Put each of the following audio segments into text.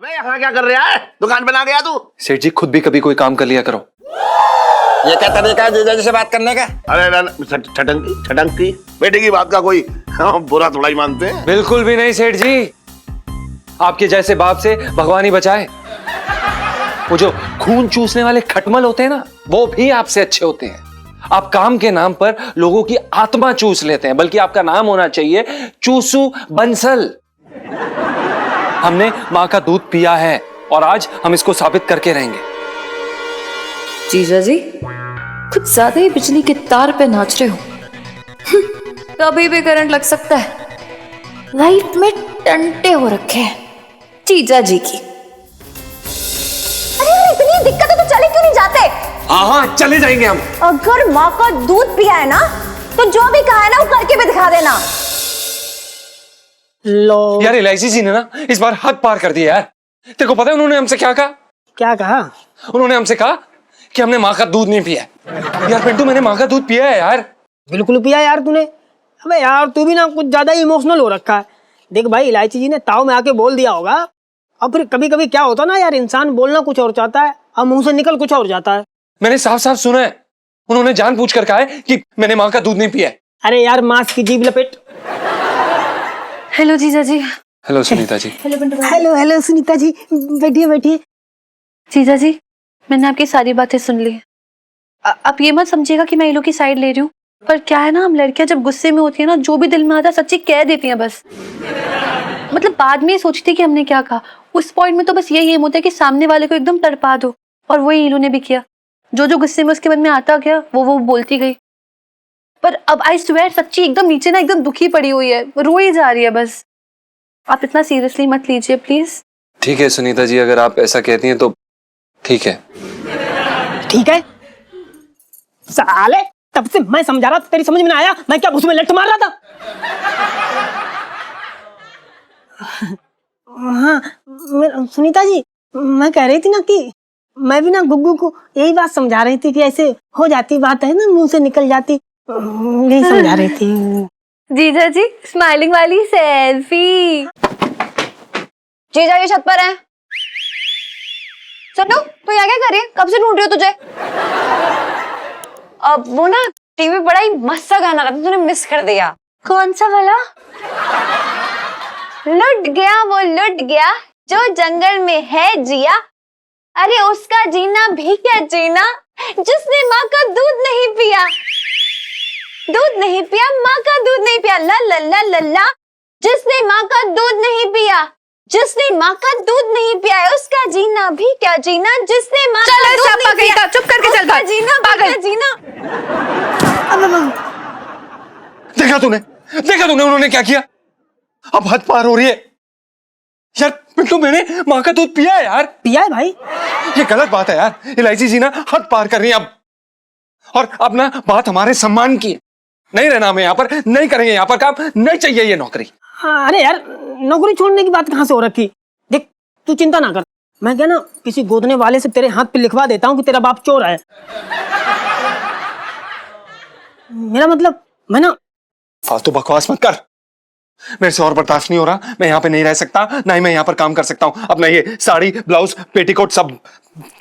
अबे यहाँ क्या कर रहा है? दुकान बना गया तू? सेठ जी खुद भी कभी कोई काम कर लिया करो। ये क्या तरीका है जीजा जी से बात करने का? अरे ठटंकी बेटे की बात का कोई बुरा थोड़ा ही मानते हैं। बिल्कुल भी नहीं सेठ जी, आपके जैसे बाप से भगवान ही बचाए। वो जो खून चूसने वाले खटमल होते हैं ना, वो भी आपसे अच्छे होते हैं। आप काम के नाम पर लोगों की आत्मा चूस लेते हैं, बल्कि आपका नाम होना चाहिए चूसू बंसल। हमने मां का दूध पिया है और आज हम इसको साबित करके रहेंगे। जीजा जी कुछ ज्यादा ही बिजली के तार पे नाच रहे हो। कभी भी करंट लग सकता है। लाइफ में टंटे हो रखे हैं जीजा जी की। अरे इतनी दिक्कत है तो चले क्यों नहीं जाते? हाँ चले जाएंगे हम। अगर माँ का दूध पिया है ना तो जो भी कहा है ना वो करके भी दिखा देना। लो यार एलआईसी जी ने ना इस बार हद पार कर दिया यार। तेरे को पता है उन्होंने हमसे क्या कहा? क्या कहा? उन्होंने हमसे कहा कि हमने माँ का दूध नहीं पिया। यार पिंटू मैंने माँ का दूध पिया है यार। बिल्कुल पिया यार तूने। अबे यार तू भी ना कुछ ज्यादा इमोशनल हो रखा है। देख भाई इलायची जी ने ताव में आके बोल दिया होगा। अब फिर कभी कभी क्या होता ना यार, इंसान बोलना कुछ और चाहता है और मुंह से निकल कुछ और जाता है। मैंने साफ साफ सुना है, उन्होंने जानबूझ कर कहा है कि मैंने माँ का दूध नहीं पिया है। अरे यार मांस की जीभ लपेट। हेलो जीजा जी। हेलो सुनीता जी। हेलो सुनीता जी, बैठिए बैठिए। जीजा जी मैंने आपकी सारी बातें सुन ली। आप ये मत समझिएगा कि मैं ये लोग की साइड ले रही हूँ, पर क्या है ना, हम लड़कियां जब गुस्से में होती है ना, जो भी दिल में आता है सच्ची कह देती हैं बस। मतलब बाद में सोचती कि हमने क्या कहा। उस पॉइंट में तो बस यही एम होता है कि सामने वाले को एकदम तड़पा दो, और वही इन्होंने भी किया। जो जो गुस्से में उसके मन में आता गया वो बोलती गई। पर अब आई स्वेयर सच्ची एकदम नीचे ना एकदम दुखी पड़ी हुई है, रो ही जा रही है बस। आप इतना सीरियसली मत लीजिए प्लीज। ठीक है सुनीता जी, अगर आप ऐसा कहती हैं तो ठीक है। ठीक है साले, तब से मैं समझा रहा था, तेरी समझ में ना आया? मैं क्या उसमें लट मार रहा था? हाँ सुनीता जी, मैं कह रही थी ना कि मैं भी ना गुग्गू को यही बात समझा रही थी कि ऐसे हो जाती बात है ना, मुंह से निकल जाती। यही समझा रही थी। जीजा जी स्माइलिंग वाली सेल्फी। जीजा जी छत पर है। सन्नू तू यहाँ क्या कर रही है? कब से ढूंढ रही हो तुझे? अब वो ना टीवी बड़ा ही मस्त सा गाना रहा था, तूने मिस कर दिया। कौन सा वाला? लुट गया वो लुट गया जो जंगल में है जिया, अरे उसका जीना भी क्या जीना जिसने माँ का दूध नहीं पिया। दूध नहीं पिया, माँ का दूध नहीं पिया, ला ला ला ला ला। जिसने माँ का दूध नहीं पिया, जिसने माँ का दूध नहीं पिया है उसका जीना भी क्या जीना जिसने माँ का दूध नहीं पिया। चुप करके चल उसका जीना भी क्या जीना। देखा तूने उन्होंने क्या किया? अब हद पार हो रही है यार। पिंटू मैंने माँ का दूध पिया है यार। पिया है भाई? ये गलत बात है यार। इलायची जी ना हद पार कर रही है अब, और अब ना बात हमारे सम्मान की है। नहीं रहना हमें यहाँ पर, नहीं करेंगे यहाँ पर काम, नहीं चाहिए ये नौकरी। हाँ, अरे यार नौकरी छोड़ने की बात कहाँ से हो रखी? देख तू चिंता ना कर, मैं क्या ना किसी गोदने वाले से तेरे हाथ पे लिखवा देता हूँ कि तेरा बाप चोर है। मेरा मतलब मैं ना। फालतू बकवास मत कर, मेरे से और बर्दाश्त नहीं हो रहा। मैं यहाँ पे नहीं रह सकता, ना ही मैं यहाँ पर काम कर सकता हूँ। अपना ये साड़ी ब्लाउज पेटीकोट सब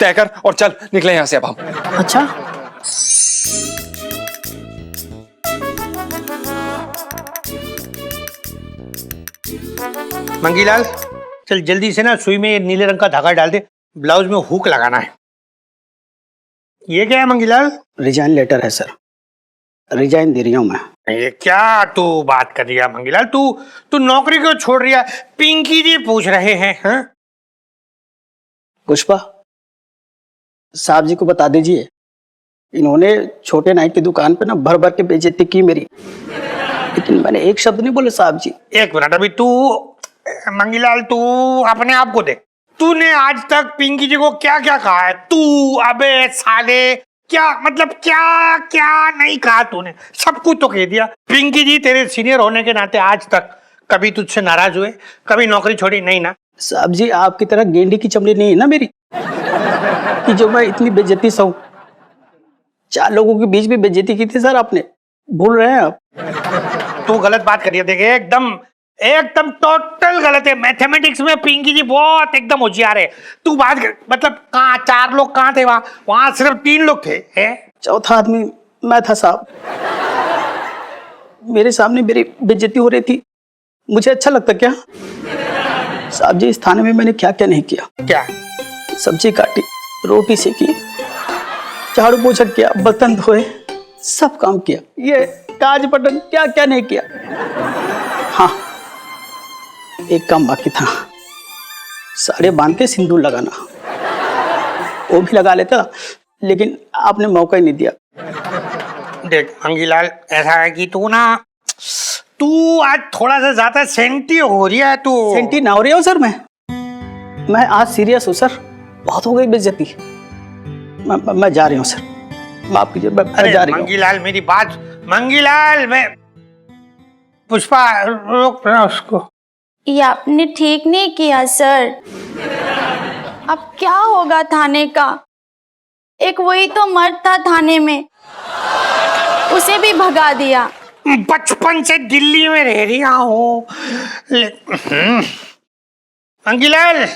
तय कर और चल निकले यहाँ से अब हम। अच्छा मंगीलाल चल जल्दी से ना सुई में ये नीले रंग का धागा डाल दे, ब्लाउज में हुक लगाना है। ये क्या है मंगीलाल? रिजाइन लेटर है सर, रिजाइन दे रही हूँ मैं। ये क्या तू बात कर रही है मंगीलाल? तू नौकरी क्यों छोड़ रही है? पिंकी जी पूछ रहे हैं। हाँ? पुष्पा साहब जी को बता दीजिए, इन्होंने छोटे नाई की दुकान पे ना भर भर के बेइज्जती की मेरी, लेकिन मैंने एक शब्द नहीं बोले साहब जी। एक मिनट, अभी तू मंगीलाल तू अपने आप को देख। तूने आज तक पिंकी जी को क्या क्या कहा है? तू अबे साले क्या मतलब क्या क्या नहीं कहा तूने? सब कुछ तो कह दिया। पिंकी जी तेरे सीनियर होने के नाते आज तक कभी तुझसे नाराज हुए, कभी नौकरी छोड़ी नहीं ना? साहब जी आपकी तरह गेंडी की चमड़ी नहीं है ना मेरी कि जो मैं इतनी बेइज्जती सहूं। 4 लोगों के बीच में बेइज्जती की थी सर आपने, भूल रहे हैं आप? तू गलत बात करिए। देखिए एकदम एकदम टोटल गलत है। मैथमेटिक्स में पिंकी जी बहुत एकदम होशियार है। तू बात कर, मतलब कहाँ 4 लोग कहाँ थे? वहां सिर्फ 3 लोग थे। चौथा आदमी मैं था साहब। मेरे सामने मेरी बेइज्जती हो रही थी, मुझे अच्छा लगता क्या साहब जी? इस थाने में मैंने क्या क्या नहीं किया। क्या? सब्जी काटी, रोटी सेकी, झाड़ू पोछा किया, बर्तन धोए, सब काम किया। ये काज बटन क्या क्या नहीं किया। हाँ, एक काम बाकी था, साड़े बांध के सिंदूर लगाना। वो भी लगा लेता, लेकिन आपने मौका ही नहीं दिया। देख मंगीलाल, ऐसा है कि तू आज थोड़ा सा ज्यादा सेंटी हो रही है। तू सेंटी ना हो रही हो सर? मैं आज सीरियस हूँ सर, बहुत हो गई बेइज्जती। मैं जा रही हूँ सर, माफ कीजिए, मैं जा रही हूँ। मंगीलाल मेरी बात, मंगीलाल मैं पुष्पा रोक रहा उसको। ये आपने ठीक नहीं किया सर। अब क्या होगा थाने का? एक वही तो मर्द था थाने में, उसे भी भगा दिया। बचपन से दिल्ली में रह रही हूँ। मंगीलाल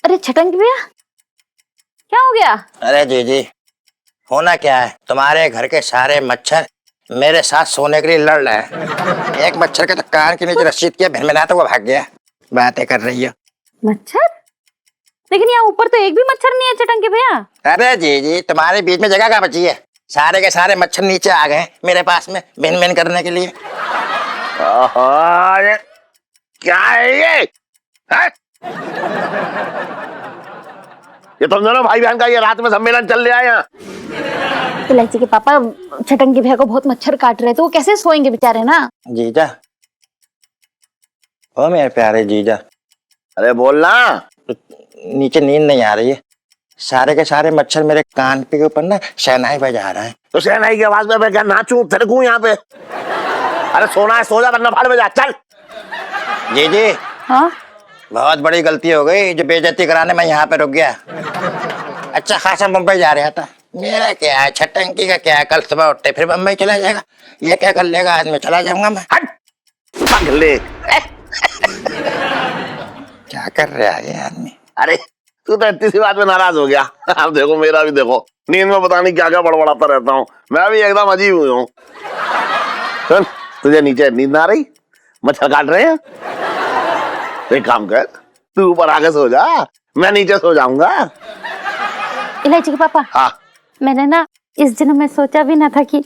अरे छटंग भैया, क्या हो गया? अरे जीजी, होना क्या है, तुम्हारे घर के सारे मच्छर मेरे साथ सोने के लिए लड़ रहे हैं। एक मच्छर के तो कान के नीचे रस्सी किया, भिनभिनाता हुआ भाग गया। बातें कर रही हो। मच्छर? लेकिन यहाँ ऊपर तो एक भी मच्छर नहीं है छटंग भैया। अरे जीजी, तुम्हारे बीच में जगह कहाँ बची है? सारे के सारे मच्छर नीचे आ गए मेरे पास में भिन भिन करने के लिए। अरे क्या है ये? है? ये तुम दोनों भाई बहन का ये रात में सम्मेलन चल रहा है यहाँ। इलायची के पापा छटंगी भैया को बहुत मच्छर काट रहे, तो वो कैसे सोएंगे बेचारे ना। जीजा, ओ मेरे प्यारे जीजा, अरे बोलना। नीचे नींद नहीं आ रही है। सारे के सारे मच्छर मेरे कान के ऊपर ना शहनाई बजा रहा है। तो शहनाई की आवाज में मैं क्या नाचूं थिरकूं यहाँ पे? अरे सोना है सो जा, वरना भाड़ में जा। चल जीजी, हाँ बहुत बड़ी गलती हो गई जो बेइज्जती कराने में यहाँ पे रुक गया। अच्छा खासा मुंबई जा रहा था। मेरा क्या है, छटंकी का क्या है, कल सुबह उठते फिर मुंबई चला जाएगा। ये क्या कर लेगा, आज मैं चला जाऊंगा मैं। हट पगले। क्या कर रहा है ये आदमी? अरे तू तो इतनी सी बात में नाराज हो गया। अब देखो मेरा भी देखो, नींद में पता नहीं क्या क्या बड़बड़ाता रहता हूँ। मैं भी एकदम अजीब हुई हूँ। सुन, तुझे नीचे नींद ना आ रही? मच्छर काट रहे हैं? एक काम कर, तू ऊपर आके सो जा, मैं नीचे सो जाऊंगा। इलायची के पापा, हाँ मैंने ना इस जन्म में सोचा भी ना था कि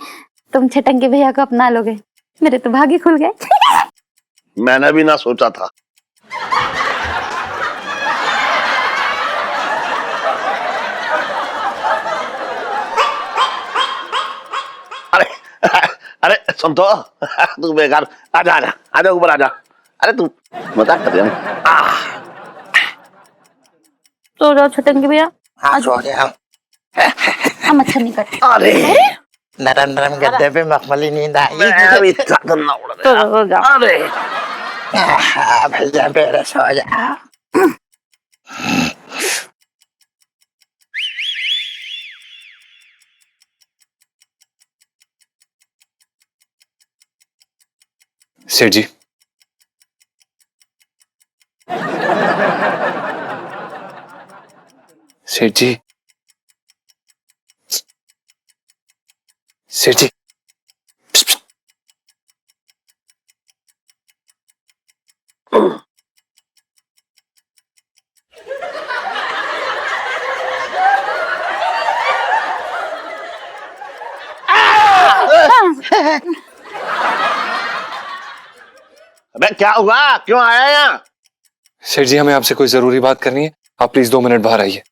तुम छटंगी भैया को अपना लोगे। मेरे तो भाग्य खुल गए। मैंने भी ना सोचा था। अरे अरे सुन तो, तू बेकार, आजा आजा आजा ऊपर आजा। अरे तू मजाक कर रही है? तो जाओ छटंगी भैया। हाँ सो जाओ। हम मच्छर नहीं काटते। अरे नरम नरम गद्दे पे मखमली नींद आई। मैं भी चादर ना उड़ तो रहा। जाओ। अरे भैया मेरे सो जा। सेठ जी, सेठ जी, सेठ जी, अबे क्या हुआ, क्यों आया यहाँ? सेठ जी, हमें आपसे कोई जरूरी बात करनी है। आप प्लीज 2 मिनट बाहर आइए।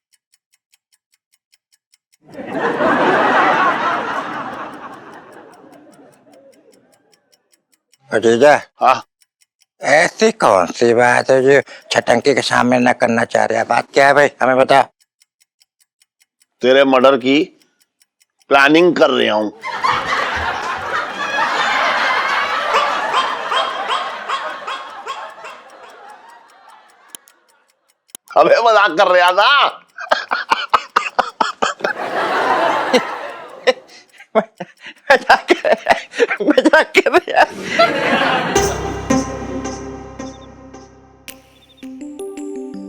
जीजा, हाँ ऐसी कौन सी बात है जो छटंकी के सामने न करना चाह रहे? बात क्या है भाई, हमें बता। तेरे मर्डर की प्लानिंग कर रहा हूँ। अबे मजाक कर रहा था। मजाक कर रहे हैं।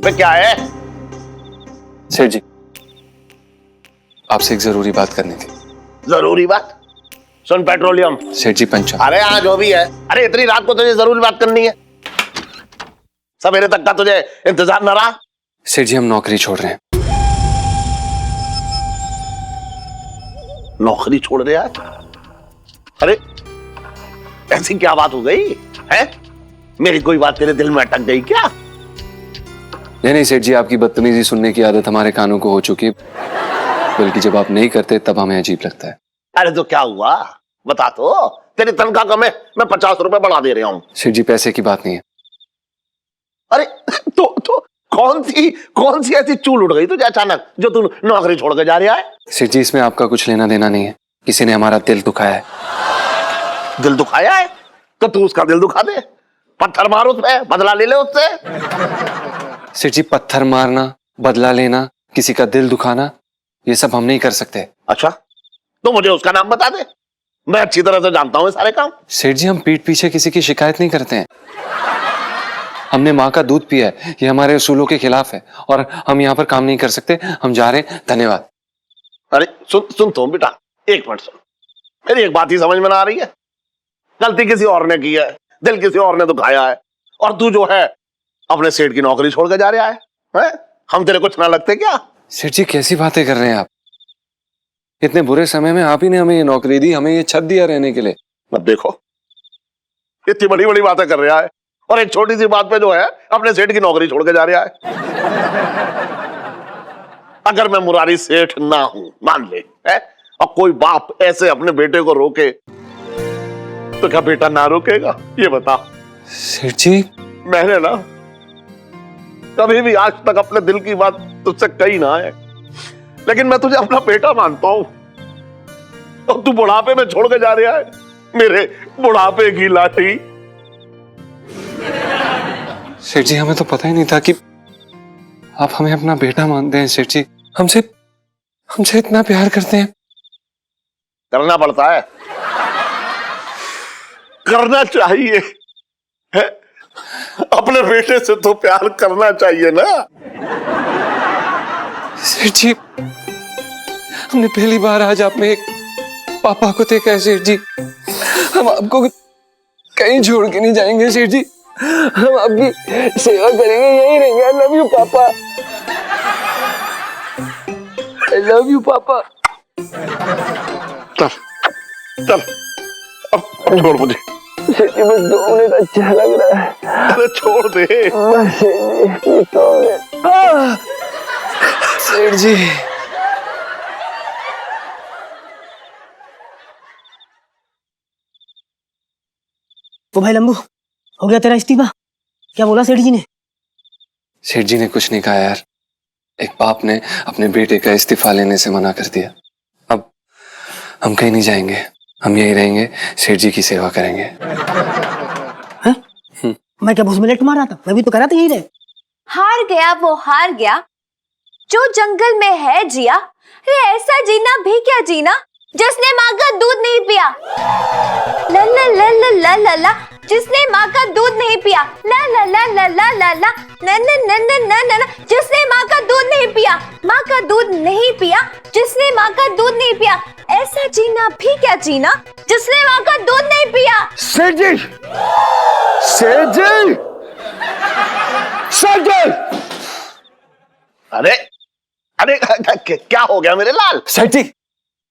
बे क्या है? सेठ जी, आपसे एक जरूरी बात करनी थी। जरूरी बात? सुन पेट्रोलियम। सेठ जी पंचा। अरे हाँ जो भी है। अरे इतनी रात को तुझे जरूरी बात करनी है? सवेरे तक का तुझे इंतजार न रहा? सेठ जी हम नौकरी छोड़ रहे हैं। नौकरी छोड़ रहे आज? अरे ऐसी क्या बात हो गई है? मेरी कोई बात तेरे दिल में अटक गई क्या? नहीं सेठ जी, आपकी बदतमीजी सुनने की आदत हमारे कानों को हो चुकी है, बल्कि जब आप नहीं करते तब हमें अजीब लगता है। अरे तो क्या हुआ बता तो। तेरी तनख्वाह कम है, मैं 50 रुपए बढ़ा दे रहा हूं। सेठ जी पैसे की बात नहीं है। अरे तो कौन सी ऐसी चूल उठ गई तुझे अचानक जो तू नौकरी छोड़ के जा रहा है? सेठ जी इसमें आपका कुछ लेना देना नहीं है, किसी ने हमारा दिल दुखाया है। दिल दुखाया है तो तू उसका दिल दुखा दे, पत्थर मार उसमें, बदला ले ले उससे। सेठ जी पत्थर मारना, बदला लेना, किसी का दिल दुखाना, ये सब हम नहीं कर सकते। अच्छा तो मुझे उसका नाम बता दे, मैं अच्छी तरह से जानता हूँ ये सारे काम। सेठ जी हम पीठ पीछे किसी की शिकायत नहीं करते हैं। हमने माँ का दूध पिया है, ये हमारे उसूलों के खिलाफ है और हम यहाँ पर काम नहीं कर सकते। हम जा रहे हैं, धन्यवाद। अरे सुन तो बेटा, एक मिनट सुन। मेरी एक बात ही समझ में ना आ रही है। गलती किसी और ने की है, दिल किसी और ने दुखाया है, और तू जो है अपने सेठ की नौकरी छोड़ के जा रहा है? हम तेरे कुछ ना लगते क्या? सेठ जी कैसी बातें कर रहे हैं आप? इतने बुरे समय में आप ही ने हमें ये नौकरी दी, हमें ये छत दिया रहने के लिए। अब देखो इतनी बड़ी बड़ी बातें कर रहा है और एक छोटी सी बात पे जो है अपने सेठ की नौकरी छोड़ के जा रहा है। अगर मैं मुरारी सेठ ना हूं मान ले, है? और कोई बाप ऐसे अपने बेटे को रोके तो क्या बेटा ना रोकेगा? ये बता। सेठ जी मैंने ना कभी भी आज तक अपने दिल की बात तुझसे कही ना है, लेकिन मैं तुझे अपना बेटा मानता हूं और तू बुढ़ापे में छोड़ के जा रहा है मेरे बुढ़ापे की लाठी। सेठ जी हमें तो पता ही नहीं था कि आप हमें अपना बेटा मानते हैं। सेठ जी हमसे इतना प्यार करते हैं। करना पड़ता है, करना चाहिए है? अपने बेटे से तो प्यार करना चाहिए ना। सेठ जी हमने पहली बार आज आप में एक पापा को देखा है। सेठ जी हम आपको कहीं छोड़ के नहीं जाएंगे। सेठ जी हम आपकी सेवा करेंगे, यही रहेंगे। आई लव यू पापा, आई लव यू पापा। चल अब छोड़ मुझे। सेठ जी बस 2 मिनट अच्छा लग रहा है। अरे छोड़ दे बस सेठ जी 2 मिनट। सेठ जी तो भाई लंबू हो गया तेरा इस्तीफा? क्या बोला सेठ जी ने? सेठ जी ने कुछ नहीं कहा यार। एक बाप ने अपने बेटे का इस्तीफा लेने से मना कर दिया। अब हम कहीं नहीं जाएंगे, हम यहीं रहेंगे, सेठ जी की सेवा करेंगे। हैं? मैं क्या भूस में लेट मार रहा था? मैं भी तो कह रहा था यही रहे। हार गया वो हार गया जो जंगल में है जिया। अरे ऐसा जीना भी क्या जीना जिसने माँ का दूध नहीं पिया। ला ला ला ला ला ला ला जिसने माँ का दूध नहीं पिया। ला ला ला ला ला ला ला न न न न न न न जिसने माँ का दूध नहीं पिया। माँ का दूध नहीं पिया जिसने माँ का दूध नहीं पिया। ऐसा जीना भी क्या जीना जिसने माँ का दूध नहीं पिया। सेठ जी, सेठ जी, सेठ जी। अरे अरे क्या हो गया मेरे लाल? सेठ जी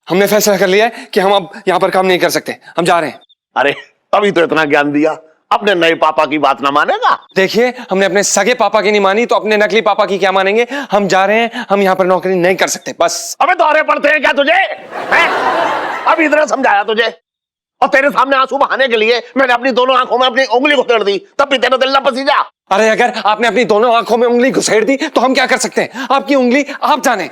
हमने फैसला कर लिया है कि हम अब यहाँ पर काम नहीं कर सकते, हम जा रहे हैं। अरे अभी तो इतना ज्ञान दिया, अपने नए पापा की बात ना मानेगा? देखिए हमने अपने सगे पापा की नहीं मानी तो अपने नकली पापा की क्या मानेंगे? हम जा रहे हैं, हम यहाँ पर नौकरी नहीं कर सकते बस। अबे दौरे पड़ते हैं क्या तुझे? अभी इतना समझाया तुझे और तेरे सामने आंसू बहाने के लिए मैंने अपनी दोनों आंखों में अपनी उंगली घुसेड़ दी, तब भी तेरा दिल ना पसीजा। अरे अगर आपने अपनी दोनों आंखों में उंगली घुसेड़ दी तो हम क्या कर सकते हैं? आपकी उंगली आप जाने।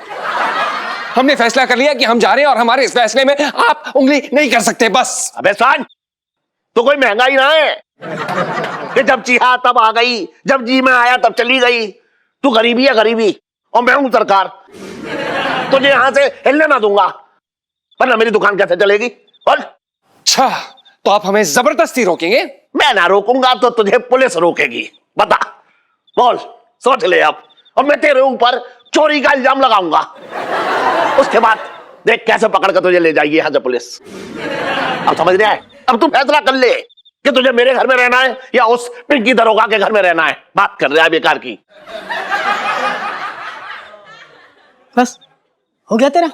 हमने फैसला कर लिया कि हम जा रहे हैं और हमारे इस फैसले में आप उंगली नहीं कर सकते बस। अबे सान, तो कोई महंगाई ना है कि जब चाहा तब आ गई, जब जी में आया तब चली गई। तू गरीबी है गरीबी, और मैं हूं सरकार। तुझे यहां से हिलने ना दूंगा, वरना मेरी दुकान कैसे चलेगी? बोल। अच्छा, तो आप हमें जबरदस्ती रोकेंगे? मैं ना रोकूंगा तो तुझे पुलिस रोकेगी। बता, बोल, सोच ले अब। और मैं तेरे ऊपर चोरी का इल्जाम लगाऊंगा, उसके बाद देख कैसे पकड़ कर तुझे ले जाएगी यहां से पुलिस। अब समझ रहा है? अब तू फैसला कर ले कि तुझे मेरे घर में रहना है या उस पिंकी दरोगा के घर में रहना है। बात कर रहा है बेकार की। बस हो गया तेरा,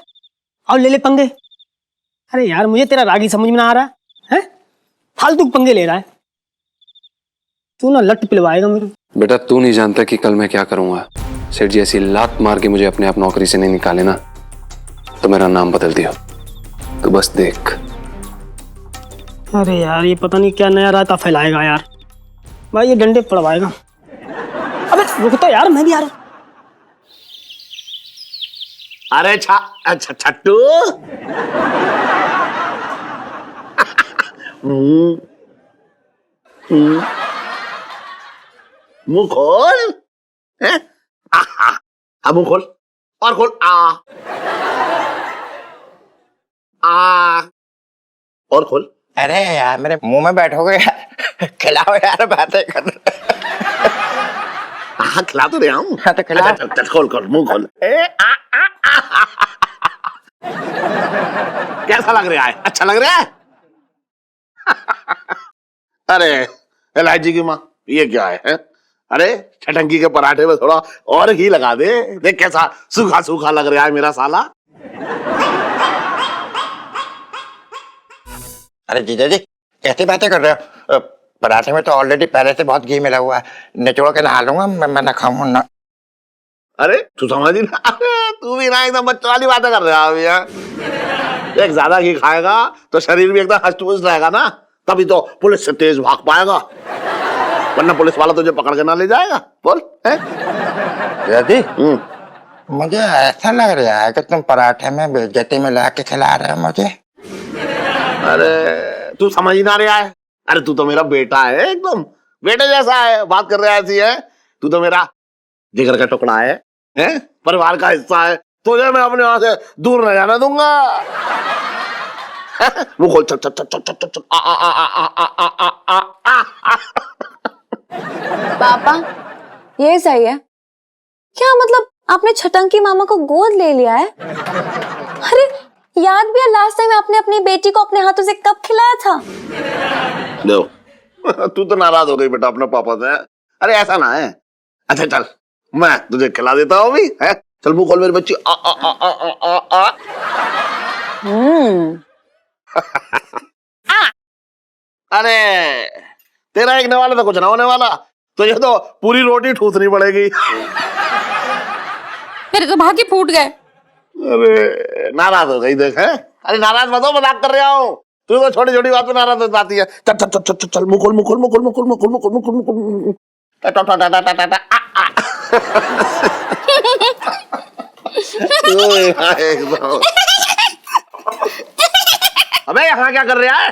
और ले ले पंगे। अरे यार मुझे तेरा रागी समझ में ना आ रहा है, फालतू पंगे ले रहा है तू ना, लट पिलवाएगा मेरे। बेटा तू नहीं जानता कि कल मैं क्या करूंगा। सेठ जी ऐसी लात मार के मुझे अपने आप नौकरी से नहीं निकाले ना, तो मेरा नाम बदल दियो। तो बस देख। अरे यार ये पता नहीं क्या नया रायता फैलाएगा यार, भाई ये डंडे पड़वाएगा। अबे रुक तो यार, मैं भी आ रहा हूं। अरे अच्छा छट्टू, मुंह खोल। मुंह खोल और खोल। और खोल। अरे यार मेरे मुंह में बैठोगे यार, खिलाओ यार, बातें कर। खिला तो रहा हूँ। हाँ तो खिला। चल चल खोल खोल, मुंह खोल। कैसा लग रहा है? अच्छा लग रहा है? अरे इलायची की माँ, ये क्या है? अरे छटंकी के पराठे में थोड़ा और घी लगा दे, देख कैसा सूखा सूखा लग रहा है मेरा साला। अरे जीजा जी कैसी बातें कर रहे हो? पराठे में तो ऑलरेडी पहले से बहुत घी मिला हुआ है, निचोड़ के नहा लूंगा मैं ना खाऊंगा ना। अरे तू समझ ही ना, अरे तू भी ना एकदम बच्चों वाली बातें कर रहा है भैया। एक ज्यादा घी खाएगा तो शरीर भी एकदम हष्ट-पुष्ट रहेगा ना, तभी तो पुलिस से तेज भाग पाएगा, वरना पुलिस वाला तुझे पकड़ के ना ले जाएगा। बोल है? जीजा जी मुझे ऐसा लग रहा है कि तुम पराठे में बेइज्जती मिला के खिला रहे हो मुझे। अरे तू समझ ही ना रहा है। अरे तू तो मेरा बेटा है, एकदम बेटे जैसा है, बात कर रहा है ऐसी है। तू तो मेरा जिगर का टुकड़ा है, परिवार का हिस्सा है, तुझे मैं अपने वहां से दूर न जाने दूंगा। वो खोल, चल चल चल चल चल चल। पापा ये सही है क्या? मतलब आपने छटंकी मामा को गोद ले लिया है? अरे याद भी है लास्ट टाइम आपने अपनी बेटी को अपने हाथों से कब खिलाया था? देखो तू तो नाराज हो गई बेटा अपने पापा से। अरे ऐसा ना है। अच्छा चल मैं तुझे खिला देता हूँ अभी, है? चल मुंह खोल मेरी बच्ची। आ आ आ आ आ आ आ। अरे तेरा एक वाला तो कुछ ना होने वाला, तुझे तो पूरी रोटी ठूसनी पड़ेगी। मेरे तो भाग्य फूट गए। अरे नाराज हो गई देख, है? अरे नाराज मत हो, मजाक कर रहा हूँ। तू तो छोटी छोटी बात पे नाराज हो जाती है। चल चल चल चल चल मुंह खोल मुंह खोल मुंह खोल मुंह खोल मुंह खोल मुंह खोल मुंह खोल मुंह खोल। अबे यहाँ क्या कर रहा है?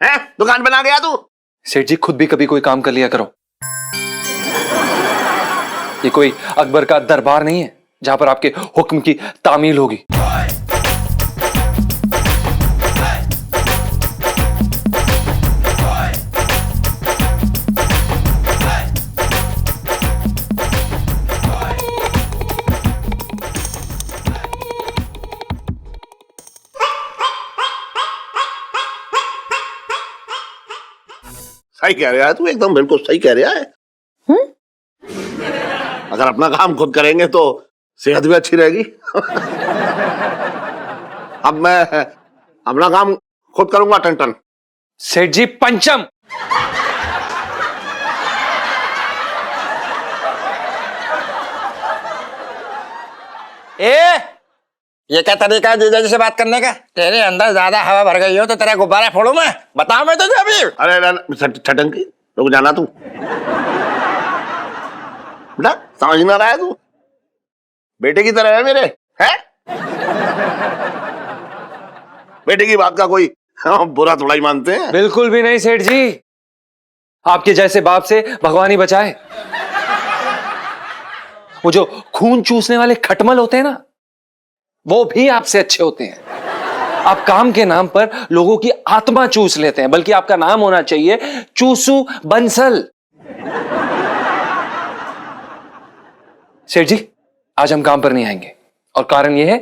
हैं? दुकान पे ना गया तू? सेठ जी खुद भी कभी कोई काम कर लिया करो। ये कोई अकबर का दरबार नहीं है जहां पर आपके हुक्म की तामील होगी। सही कह रहा है तू, एकदम बिल्कुल सही कह रहा है। अगर अपना काम खुद करेंगे तो सेहत भी अच्छी रहेगी। अब मैं अपना काम खुद करूंगा टन टन। सेठ जी पंचम। ये क्या तरीका है जीजा जी से बात करने का? तेरे अंदर ज्यादा हवा भर गई हो तो तेरा गुब्बारा फोड़ू मैं? बताओ मैं तुझे अभी। अरे छटंकी रुक जाना तू बेटा, समझ ना रहा है तू? बेटे की तरह है मेरे, है? बेटे की बात का कोई बुरा थोड़ा ही मानते हैं। बिल्कुल भी नहीं सेठ जी, आपके जैसे बाप से भगवान ही बचाए। वो जो खून चूसने वाले खटमल होते हैं ना, वो भी आपसे अच्छे होते हैं। आप काम के नाम पर लोगों की आत्मा चूस लेते हैं, बल्कि आपका नाम होना चाहिए चूसू बंसल। सेठ जी, आज हम काम पर नहीं आएंगे और कारण यह है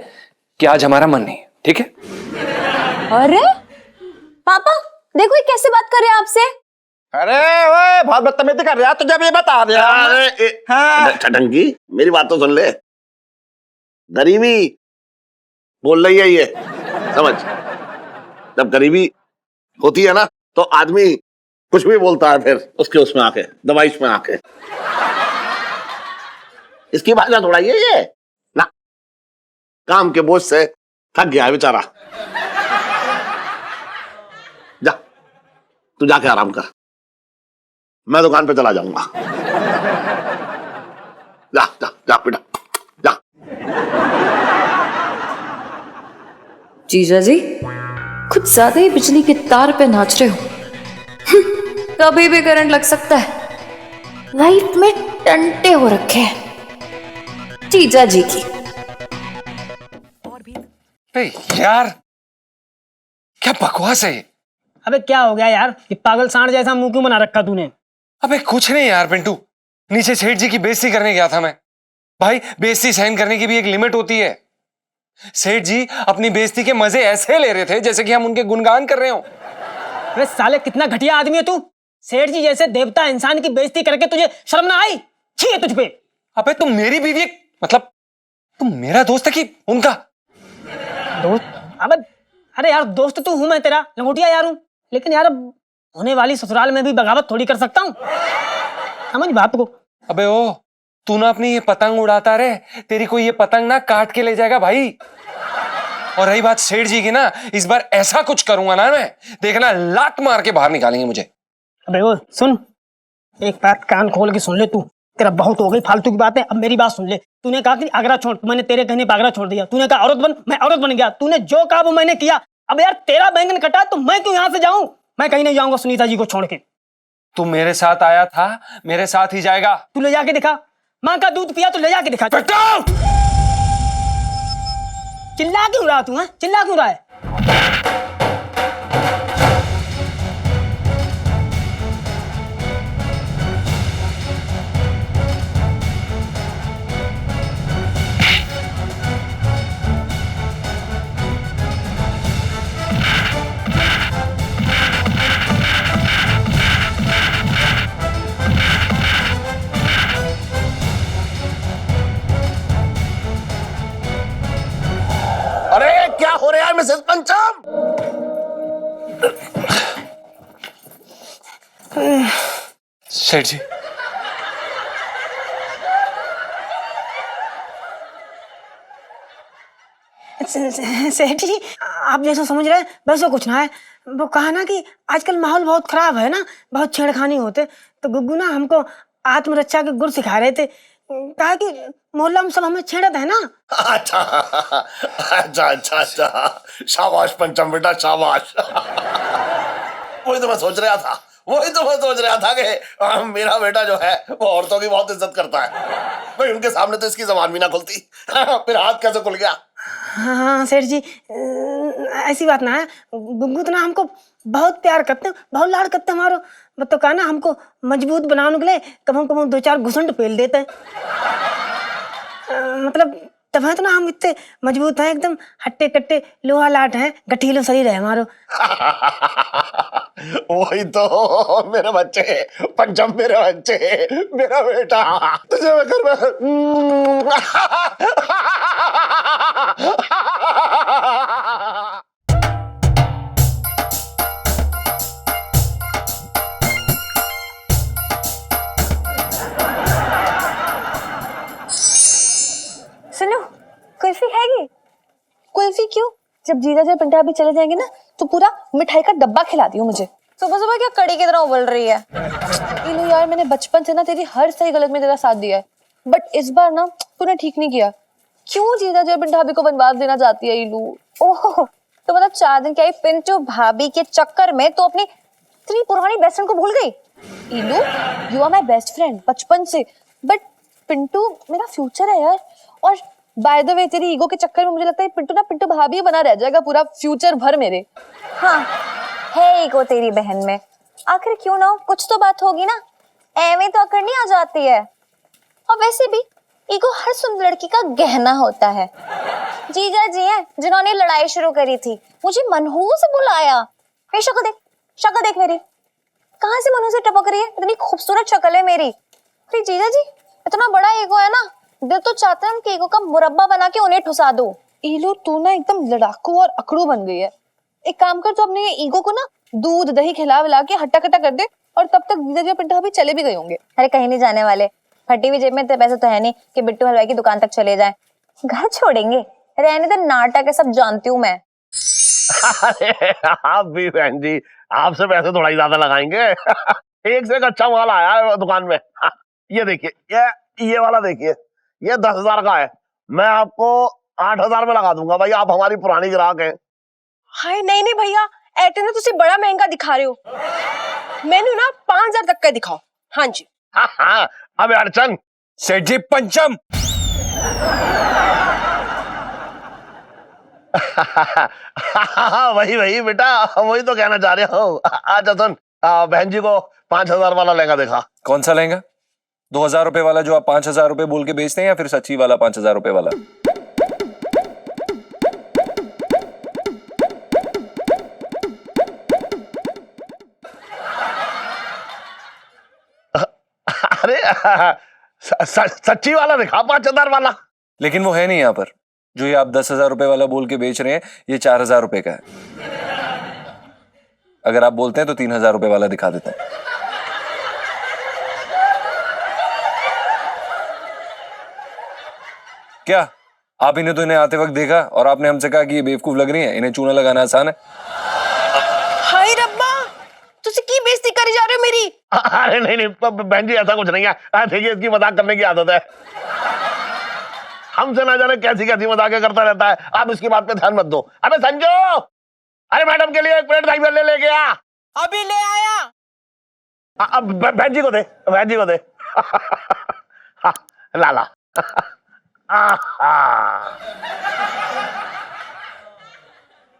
कि आज हमारा मन नहीं है, ठीक है? अरे पापा देखो ये कैसे बात कर रहे हैं आपसे। अरे वो बहुत बदतमीजी कर रहा, तुझे भी बता दिया। अरे हाँ। छटंकी, मेरी बात तो सुन ले। गरीबी बोल रही है ये, समझ। जब गरीबी होती है ना तो आदमी कुछ भी बोलता है, फिर उसके उसमें आके दबाइश में आके। इसकी भाषा थोड़ा ये ना, काम के बोझ से थक गया है बेचारा। जा, तू जाके आराम कर, मैं दुकान पे चला जाऊंगा। जा जा जा बेटा जा। जीजा जी कुछ ज्यादा ही बिजली की तार पे नाच रहे हो। कभी भी करंट लग सकता है। लाइफ में टंटे हो रखे हैं जीजा जी की। अबे यार, क्या बकवास है ये? अबे क्या हो गया यार, ये पागल सांड जैसा मुंह क्यों बना रखा तूने? अबे कुछ नहीं यार पिंटू, नीचे सेठ जी की बेइज्जती करने गया था मैं। भाई बेइज्जती सहन करने की भी एक लिमिट होती है। सेठ जी अपनी बेइज्जती के मजे ऐसे ले रहे थे जैसे कि हम उनके गुणगान कर रहे हो। अबे साले कितना घटिया आदमी है तू। सेठ जी जैसे देवता इंसान की बेइज्जती करके तुझे शर्म ना आई? छी है तुझ पे। अबे तुम मेरी बीवी, मतलब तुम मेरा दोस्त है कि उनका दोस्त? अबे अरे यार दोस्त तू हूं मैं तेरा, लंगोटिया यार हूं, लेकिन यार अब होने वाली ससुराल में भी बगावत थोड़ी कर सकता हूं, समझ बात को। अबे ओ, तू ना अपनी ये पतंग उड़ाता रहे, तेरी कोई ये पतंग ना काट के ले जाएगा भाई। और रही बात सेठ जी की ना, इस बार ऐसा कुछ करूंगा ना मैं, देखना लात मार के बाहर निकालेंगे मुझे। अबे वो सुन, एक बात कान खोल के सुन ले तू, तेरा बहुत हो गई फालतू की बातें, अब मेरी बात सुन ले। तूने कहा कि आगरा छोड़, मैंने तेरे कहने पर आगरा छोड़ दिया। तूने कहा औरत बन, मैं औरत बन गया। तूने जो कहा वो मैंने किया। अब यार तेरा बैंगन कटा तो मैं क्यों यहाँ से जाऊं? मैं कहीं नहीं जाऊंगा सुनीता जी को छोड़ के। तू मेरे साथ आया था, मेरे साथ ही जाएगा। तू ले जाके दिखा, माँ का दूध पिया तो ले जाके दिखा। चिल्ला क्यों रहा तू? चिल्ला क्यों रहा है? अरे क्या हो रहा है मिसेस पंचम? सेठ जी, सेठ जी आप जैसा समझ रहे हैं वैसा कुछ ना है। वो कहा ना कि आजकल माहौल बहुत खराब है ना, बहुत छेड़खानी होते, तो गुग्गू ना हमको आत्मरक्षा के गुर सिखा रहे थे। कहा कि मोहल्ला में सब हमें छेड़त है ना। अच्छा अच्छा अच्छा अच्छा, शाबाश पंचम बेटा शाबाश। वही तो मैं सोच रहा था, कि मेरा बेटा जो है वो औरतों की बहुत इज्जत करता है। भाई उनके सामने तो इसकी जबान भी ना खुलती, फिर हाथ कैसे खुल गया? हाँ सेठ जी, ऐसी बात ना है। गुग्गू तो ना हमको बहुत प्यार करते हैं, बहुत लाड़ करते हैं हमारो। तो कहा ना हमको मजबूत बनाने के लिए कम से कम 2-4 घुसंड पेल देते हैं। मतलब तब है तो ना हम इतने मजबूत हैं, एकदम हट्टे कट्टे लोहा लाट हैं, गठीलो शरीर है हमारो। वही तो मेरे बच्चे पंचम, मेरे बच्चे, मेरा बेटा, तुझे मैं घर में सुनो, कुल्फी खाएगी? कुल्फी क्यों? जब जीजा जी पंजाबी चले जाएंगे ना तो पूरा मिठाई का डब्बा खिला दियो मुझे। सुबह सुबह क्या कड़ी की तरह उबल रही है? इलो यार, मैंने बचपन से ना तेरी हर सही गलत में तेरा साथ दिया है, बट इस बार ना तूने ठीक नहीं किया। क्यों जीजा जी पंजाबी को बनवास देना चाहती है इलू? ओह, तो मतलब 4 दिन क्या पिंटू भाभी के चक्कर में तो अपनी इतनी पुरानी बेस्ट फ्रेंड को भूल गई? इलू, you are my best friend बचपन से, बट पिंटू मेरा फ्यूचर है यार। और बाय द वे तेरी ईगो के चक्कर में मुझे लगता है पिंटू ना पिंटू भाभी बना रह जाएगा पूरा फ्यूचर भर मेरे। हाँ है ईगो तेरी बहन में, आखिर क्यों ना हो, कुछ तो बात होगी ना, एਵੇਂ तो अकड़ नहीं आ जाती है। और वैसे भी ईगो हर सुंदर लड़की का गहना होता है। जीजा जी हैं जिन्होंने लड़ाई शुरू करी थी, मुझे मनहू से बुलाया। ये शक्ल देख मेरी, कहाँ से मनहू से टपक रही है, इतनी खूबसूरत शक्ल है मेरी। अरे जीजा जी इतना बड़ा ईगो है ना, दिल तो चाहता है कि ईगो का मुरब्बा बना के उन्हें ठुसा दो। ईलो तू ना एकदम लड़ाकू और अकड़ू बन गई है। एक काम कर, तो अपने ये ईगो को ना दूध दही खिला विला के हट्टा कट्टा कर दे, और तब तक जीजा जी पिंटू अभी चले भी गए होंगे। अरे कहीं नहीं जाने वाले, फटी हुई जेब में तो पैसे तो है नहीं कि बिट्टू हलवाई की दुकान तक चले जाएं। घर छोड़ेंगे, रहने तो नाटक है, सब जानती हूँ मैं। अरे आप भी बहन जी, आपसे पैसे थोड़ा ही ज्यादा लगाएंगे। एक से एक अच्छा माल आया है दुकान में। ये देखिए, ये वाला देखिए, ये 10,000 का है, मैं आपको 8,000 में लगा दूंगा भाई, आप हमारी पुरानी ग्राहक हैं। हाय नहीं नहीं भैया, एयरटेल ने तुझे बड़ा महंगा दिखा रहे हो। मैंने ना 5,000 तक का दिखाओ। हाँ जी। हाँ, अब अड़चन सेठ जी पंचम। वही बेटा, वही तो कहना चाह रहा हूँ। अच्छा सुन, बहन जी को 5,000 वाला लहंगा देखा। कौन सा लहंगा? 2,000 रुपए वाला जो आप 5,000 रुपए बोल के बेचते हैं, या फिर सच्ची वाला 5,000 रुपए वाला? अरे सच्ची वाला दिखा, 5,000 वाला। लेकिन वो है नहीं यहाँ पर। जो ये आप 10,000 रुपए वाला बोल के बेच रहे हैं, ये 4,000 रुपए का है। अगर आप बोलते हैं तो 3,000 रुपए वाला दिखा देता हूं। क्या आप इन्हें तो इन्हें आते वक्त देखा और आपने हमसे कहा कि ये बेवकूफ लग रही है, इन्हें चूना लगाना आसान है? हाय रब्बा, तुझे की बेइज्जती करी जा रहे हो मेरी? अरे नहीं बहन जी, ऐसा कुछ नहीं है। देखिए इसकी मजाक करने की आदत है, हमसे ना जाने कैसी कैसी मजाकें करता रहता है। आप इसकी बात पे ध्यान मत दो। अबे संजू, अरे मैडम के लिए 1 प्लेट दही भल्ले लेके आ। अभी ले आया। अब बहन जी को दे, बहन जी को दे। लाला।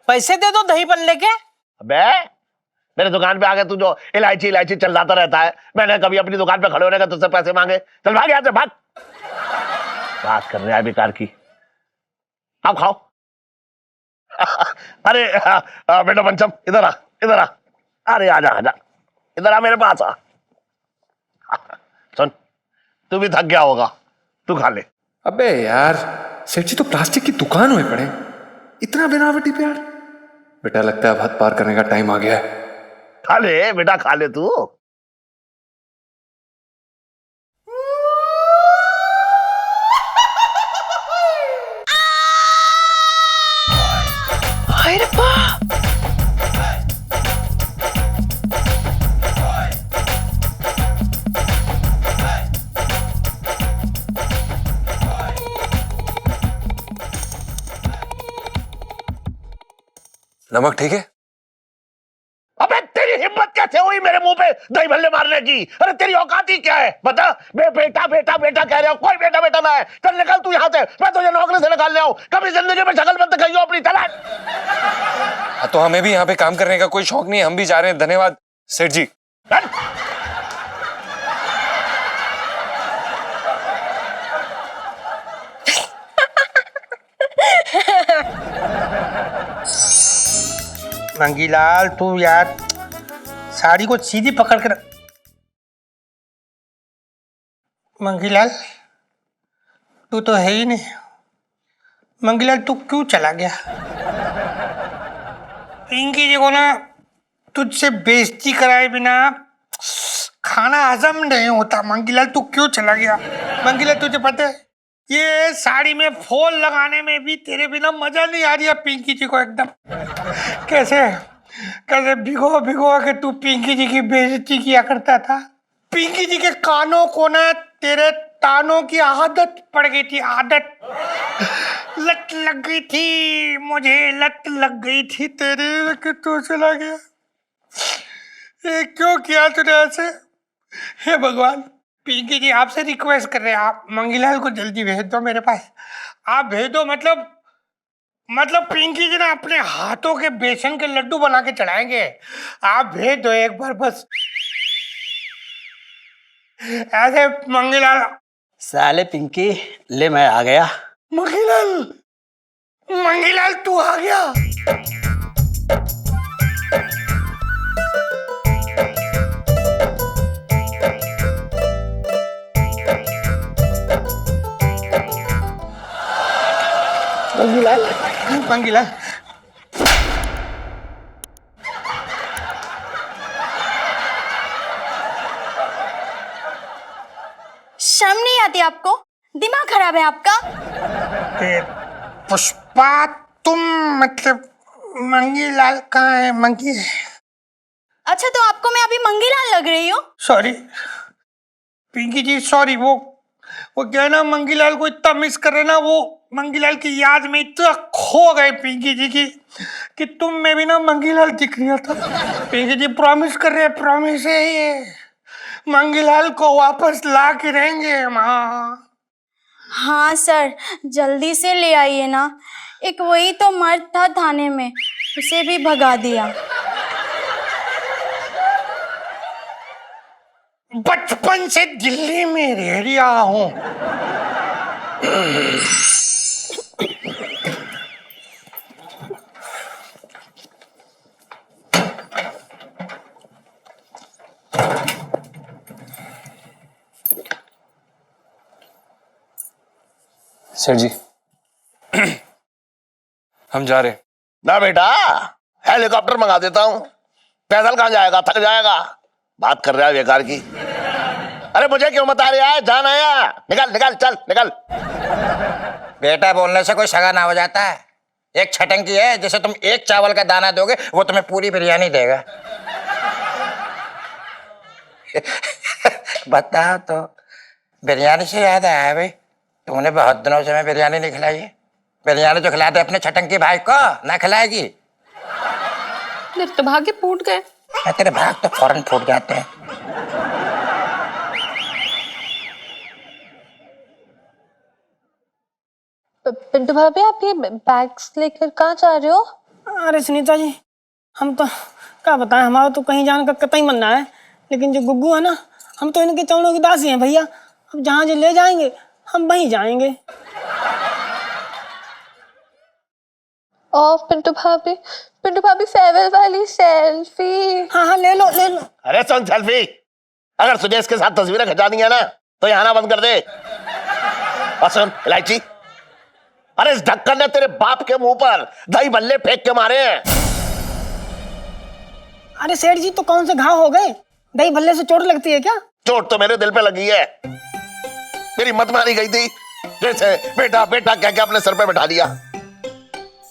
पैसे दे दो दही पल्ले के। अबे मेरे दुकान पे आके तू जो इलायची इलायची चिल्लाता रहता है, मैंने कभी अपनी दुकान पे खड़े होने का तुझसे पैसे मांगे? चल भाग यहाँ से, भाग। बात कर रहे हैं बेकार की। आप खाओ। अरे बेटा पंचम, इधर आ, इधर आ। अरे आजा आजा, इधर आ, मेरे पास आ। सुन, तू भी थक गया होगा, तू खा ले। अबे यार, सेठ जी तो प्लास्टिक की दुकान हुए पड़े, इतना बनावटी प्यार। बेटा लगता है अब हद पार करने का टाइम आ गया है। खा ले बेटा, खा ले तू। हाय रब्बा, नमक ठीक है? अबे तेरी हिम्मत कैसे हुई मेरे मुंह पे दही भल्ले मारने की? अरे तेरी औकात ही क्या है बता? बेटा बेटा बेटा कह रहे हो, कोई बेटा बेटा ना है। चल निकल तू यहाँ से, मैं तुझे नौकरी से निकालने आऊं। कभी जिंदगी में शक्ल मत दिखाइयो अपनी। चला। तो हमें भी यहाँ पे काम करने का कोई शौक नहीं है, हम भी जा रहे हैं। धन्यवाद सेठ जी। मंगीलाल तू यार साड़ी को सीधी पकड़ कर। मंगीलाल तू तो है ही नहीं। मंगीलाल तू क्यों चला गया? पिंकी जी को ना तुझसे बेइज्जती कराए बिना खाना हजम नहीं होता। मंगीलाल तू क्यों चला गया? मंगीलाल तुझे पता है ये साड़ी में फॉल लगाने में भी तेरे बिना मजा नहीं आ रही है। पिंकी जी को एकदम कैसे कैसे भिगो भिगो के तू पिंकी जी की बेइज्जती किया करता था। पिंकी जी के कानों को ना तेरे तानों की आदत पड़ गई थी, आदत लत लग गई थी, मुझे लत लग गई थी तेरे कि तू चला गया। ये क्यों किया तूने ऐसे? हे भगवान, पिंकी जी आपसे रिक्वेस्ट कर रहे हैं, आप मंगीलाल को जल्दी भेज दो मेरे पास। आप भेज दो, मतलब पिंकी जी ना अपने हाथों के बेसन के लड्डू बना के चढ़ाएंगे। आप भेज दो एक बार बस। ऐसे मंगीलाल। साले पिंकी, ले मैं आ गया। मंगीलाल तू आ गया। मंगीलाल शर्म नहीं आती आपको? दिमाग खराब है आपका? पुष्पा तुम मतलब मंगीलाल कहाँ है? अच्छा तो आपको मैं अभी मंगीलाल लग रही हूँ? सॉरी पिंकी जी, सॉरी। वो क्या है ना, मंगीलाल को इतना मिस कर रहे ना, वो मंगीलाल की याद में इतना खो गए पिंकी जी की कि तुम में भी ना मंगीलाल दिख रहा था। पिंकी जी प्रॉमिस कर रहे, प्रॉमिस है ये, मंगीलाल को वापस ला के रहेंगे माँ। हाँ सर, जल्दी से ले आइए ना। एक वही तो मर्द था थाने में, उसे भी भगा दिया। बचपन से दिल्ली में रह रहा हूँ। सर जी हम जा रहे हैं। ना बेटा, हेलीकॉप्टर मंगा देता हूँ। पैदल कहाँ जाएगा, थक जाएगा। बात कर रहा है बेकार की। अरे मुझे क्यों बता रहा है, जान आया। निकल निकल, चल निकल। बेटा बोलने से कोई सगा ना हो जाता है। एक छटंकी है, जैसे तुम एक चावल का दाना दोगे वो तुम्हें पूरी बिरयानी देगा। बताओ तो, बिरयानी से याद आया भाई, तुमने बहुत दिनों से मैं बिरयानी नहीं खिलाई है। बिरयानी तो खिला दे अपने छटंकी भाई को, ना खिलाएगी? मेरे तो भाग्य फूट गए। तेरे भाग तो फौरन फूट जाते हैं। पिंटू भाभी, आप ये बैग्स लेकर कहाँ जा रहे हो? अरे सुनीता जी, हम तो क्या बताएं, हमारा तो कहीं जाने का कतई मन ना है, लेकिन जो गुग्गू है ना, हम तो इनके चरणों की दासी हैं भैया। अब जहाँ जो ले जाएंगे हम वहीं जाएंगे। ओह पिंटू भाभी, फेयरवेल वाली सेल्फी। हाँ हाँ, ले लो ले लो। अरे सुन सेल्फी, अगर तुझे इसके साथ तस्वीरें खिंचानी है ना तो यहाँ ना बंद कर दे। और सुन इलायची, अरे इस ढक्कन ने तेरे बाप के मुंह पर दही बल्ले फेंक के मारे हैं। अरे सेठ जी, तो कौन से घाव हो गए? दही भल्ले से चोट लगती है क्या? चोट तो मेरे दिल पे लगी है। मेरी मत मारी गई थी, जैसे बेटा बेटा कह के अपने सर पे बैठा दिया।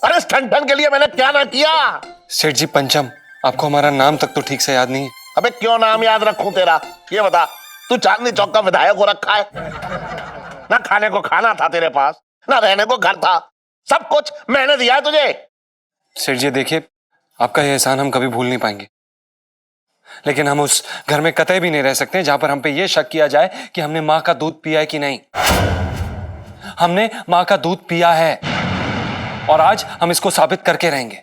अरे इस ठन के लिए मैंने क्या ना किया। सेठ जी पंचम, आपको हमारा नाम तक तो ठीक से याद नहीं है। अबे क्यों नाम याद रखूं तेरा, ये बता। तू चांदनी चौक का विधायक हो रखा है ना? खाने को खाना था तेरे पास, ना रहने को घर था। सब कुछ मैंने दिया है तुझे। सेठ जी देखिए, आपका यह एहसान हम कभी भूल नहीं पाएंगे, लेकिन हम उस घर में कतई भी नहीं रह सकते जहां पर हम पे यह शक किया जाए कि हमने मां का दूध पिया है कि नहीं। हमने मां का दूध पिया है और आज हम इसको साबित करके रहेंगे।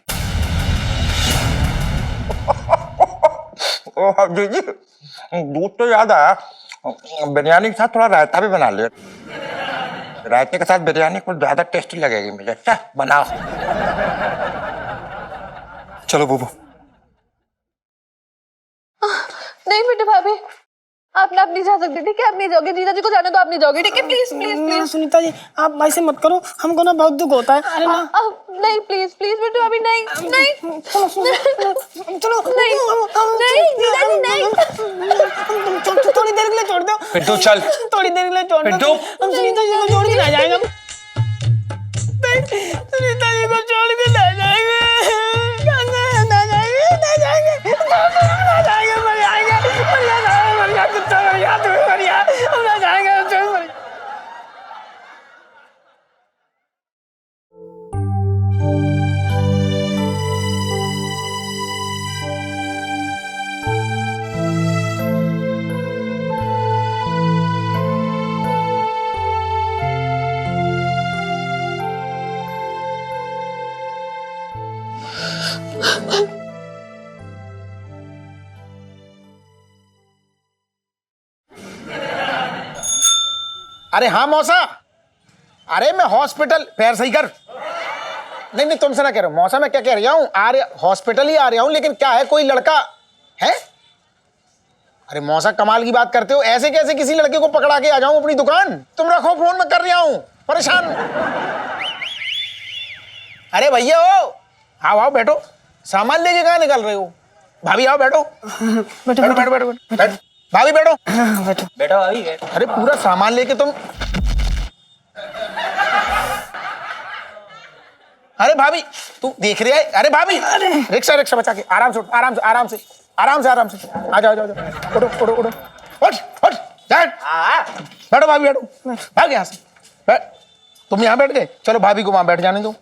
ओह जी, दूध तो याद आया, बिरयानी के साथ थोड़ा रायता भी बना लिया। रायते के साथ बिरयानी कुछ ज्यादा टेस्टी लगेगी मुझे। अच्छा बनाओ। चलो बुबू। नहीं पिंटू भाभी, आप नहीं जा सकते। ठीक है, आप नहीं जाओगे। जीजा जी को जाने दो, आप नहीं जाओगे। ठीक है, प्लीज प्लीज ना प्लीज। सुनीता जी, आप ऐसे मत करो, हमको ना बहुत दुख होता है। अरे ना, नहीं प्लीज प्लीज पिंटू भाभी, नहीं नहीं चलो नहीं नहीं जीजा जी नहीं। थोड़ी देर के लिए छोड़ दो। पिंटू चल। थोड़ी देर के लिए छोड़ दो। पिंटू। हम सुनीता जी को छोड़ के ना जाएंगे। सुनीता जी को छोड़ के ना जाएंगे। ना जाएंगे, ना जाएंगे, ना जाएंगे, मर जाएंगे, कुत्ता मर गया, तुम्हें मर गया, हम ना जाएंगे, तुम्हें मर गया। अरे हाँ मौसा, अरे मैं हॉस्पिटल, पैर सही कर। नहीं नहीं तुमसे ना कह रहा हूँ मौसा, मैं क्या कह रहा हूँ, आ रहा हॉस्पिटल ही आ रहा हूँ, लेकिन क्या है कोई लड़का है? अरे मौसा कमाल की बात करते हो, ऐसे कैसे किसी लड़के को पकड़ा के आ जाऊं अपनी दुकान? तुम रखो फोन, में कर रहा हूं, परेशान। अरे भैया ओ, आओ आओ बैठो, सामान लेके कहाँ निकल रहे हो? भाभी आओ बैठो, बैठो बैठो बैठो बैठो, भाभी बैठो बैठो बैठो भाभी। अरे पूरा सामान लेके तुम, अरे भाभी तू देख रही है? अरे भाभी रिक्शा रिक्शा बचा के आराम से आराम से आराम से आराम से आराम से आ जाओ जाओ जाओ, उठो उठो उठो, उठ उठ बैठो भाभी बैठो, भाग यहाँ से बैठ। तुम यहाँ बैठ गए, चलो भाभी को वहां बैठ जाने दो।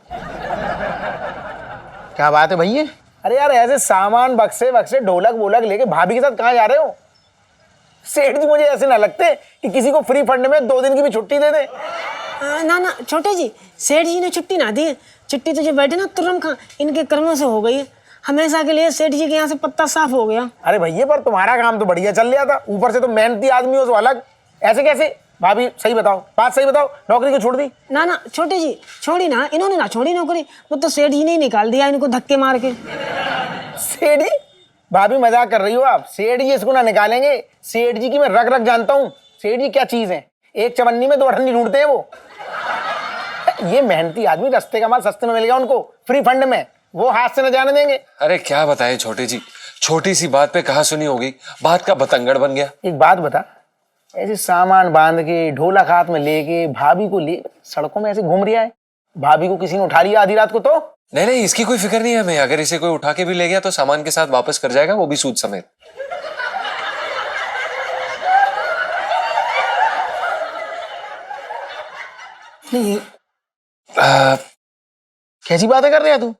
क्या बात है भैया? अरे यार ऐसे सामान बक्से बक्से ढोलक वोलक लेके भाभी के साथ कहाँ जा रहे हो? सेठ जी मुझे ऐसे ना लगते कि किसी को फ्री फंड में 2 दिन की भी छुट्टी दे दे। ना ना छोटे जी, सेठ जी ने छुट्टी ना दी है, छुट्टी तो जो बैठे ना तुर्रम खां, इनके कर्मों से हो गई है। हमेशा के लिए सेठ जी के यहाँ से पत्ता साफ हो गया। अरे भैया पर तुम्हारा काम तो बढ़िया चल रहा था, ऊपर से तो मेहनती आदमी हो तो अलग, ऐसे कैसे? भाभी सही बताओ, बात सही बताओ, नौकरी को छोड़ दी? ना ना छोटे जी, छोड़ी ना, इन्होंने ना छोड़ी नौकरी, वो तो सेठ जी ने ही निकाल दिया इनको धक्के मार के। सेठ जी? भाभी मजाक कर रही हो आप? सेठ जी इसको ना निकालेंगे, सेठ जी की मैं रग रग जानता हूँ। सेठ जी क्या चीज है, एक चवन्नी में 2 अठन्नी ढूंढते हैं वो। ये मेहनती आदमी, रास्ते का माल सस्ते में मिल गया उनको फ्री फंड में, वो हाथ से न जाने देंगे। अरे क्या बताएं छोटे जी, छोटी सी बात पे कहाँ सुनी होगी, बात का बतंगड़ बन गया। एक बात बता, ऐसे सामान बांध के ढोलक हाथ में लेके भाभी को ले सड़कों में ऐसे घूम रहा है, भाभी को किसी ने उठा लिया आधी रात को तो? नहीं नहीं इसकी कोई फिक्र नहीं है हमें, अगर इसे कोई उठा के भी ले गया तो सामान के साथ वापस कर जाएगा, वो भी सूद समेत। नहीं कैसी बातें कर रहे हैं तू?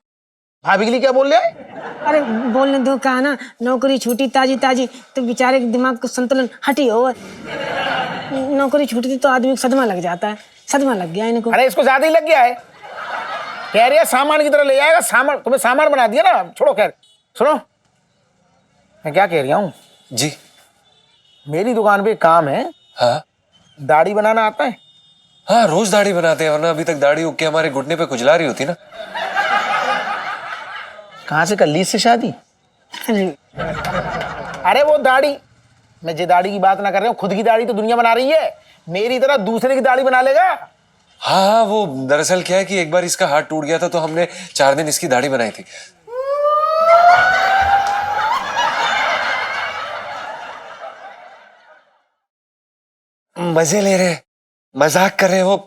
भाभी के लिए क्या बोल रहा है? अरे बोलने दो, कहा ना नौकरी छूटी ताजी ताजी, तो बेचारे के दिमाग को संतुलन हटी हो। नौकरी छूटी थी तो आदमी को सदमा लग जाता है, सदमा लग गया इनको। अरे इसको ज्यादा ही लग गया है, कह रही है सामान की तरह ले जाएगा, सामान तुम्हें सामान बना दिया ना, छोड़ो। खैर सुनो, मैं क्या कह रही हूँ जी, मेरी दुकान पे काम है। हाँ दाढ़ी बनाना आता है? हाँ रोज दाढ़ी बनाते हैं, वरना अभी तक दाढ़ी उग के हमारे घुटने पे खुजला रही होती ना। कहाँ से कर ली इससे शादी? अरे वो दाढ़ी, मैं जे दाढ़ी की बात ना कर रहा हूँ, खुद की दाढ़ी तो दुनिया बना रही है, मेरी तरह दूसरे की दाढ़ी बना लेगा? हाँ हाँ वो दरअसल क्या है कि एक बार इसका हाथ टूट गया था तो हमने 4 दिन इसकी दाढ़ी बनाई थी। मजे ले रहे, मजाक कर रहे, वो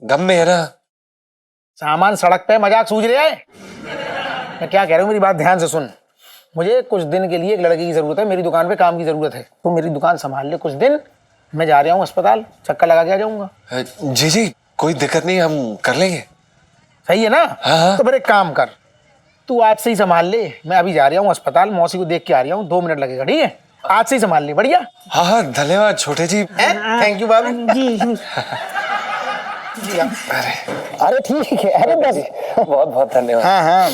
गम में है ना। सामान सड़क पे, मजाक सूझ रहा है? मैं क्या कह रहा हूँ, मेरी बात ध्यान से सुन। मुझे कुछ दिन के लिए एक लड़के की जरूरत है, मेरी दुकान पे काम की जरूरत है, तो मेरी दुकान संभाल ले कुछ दिन। मैं जा रहा हूँ अस्पताल, चक्कर लगा के आ जाऊंगा। जी जी कोई दिक्कत नहीं, हम कर लेंगे। सही है ना? हाँ। तो फिर एक काम कर, तू आज से ही संभाल ले, मैं अभी जा रहा हूँ अस्पताल, मौसी को देख के आ रहा हूँ, 2 मिनट लगेगा, ठीक है? आज से ही संभाल ले, बढ़िया? हाँ हाँ धन्यवाद छोटे जी। थैंक यू भाभी जी अरे ठीक है, अरे बस बहुत बहुत धन्यवाद। हाँ हाँ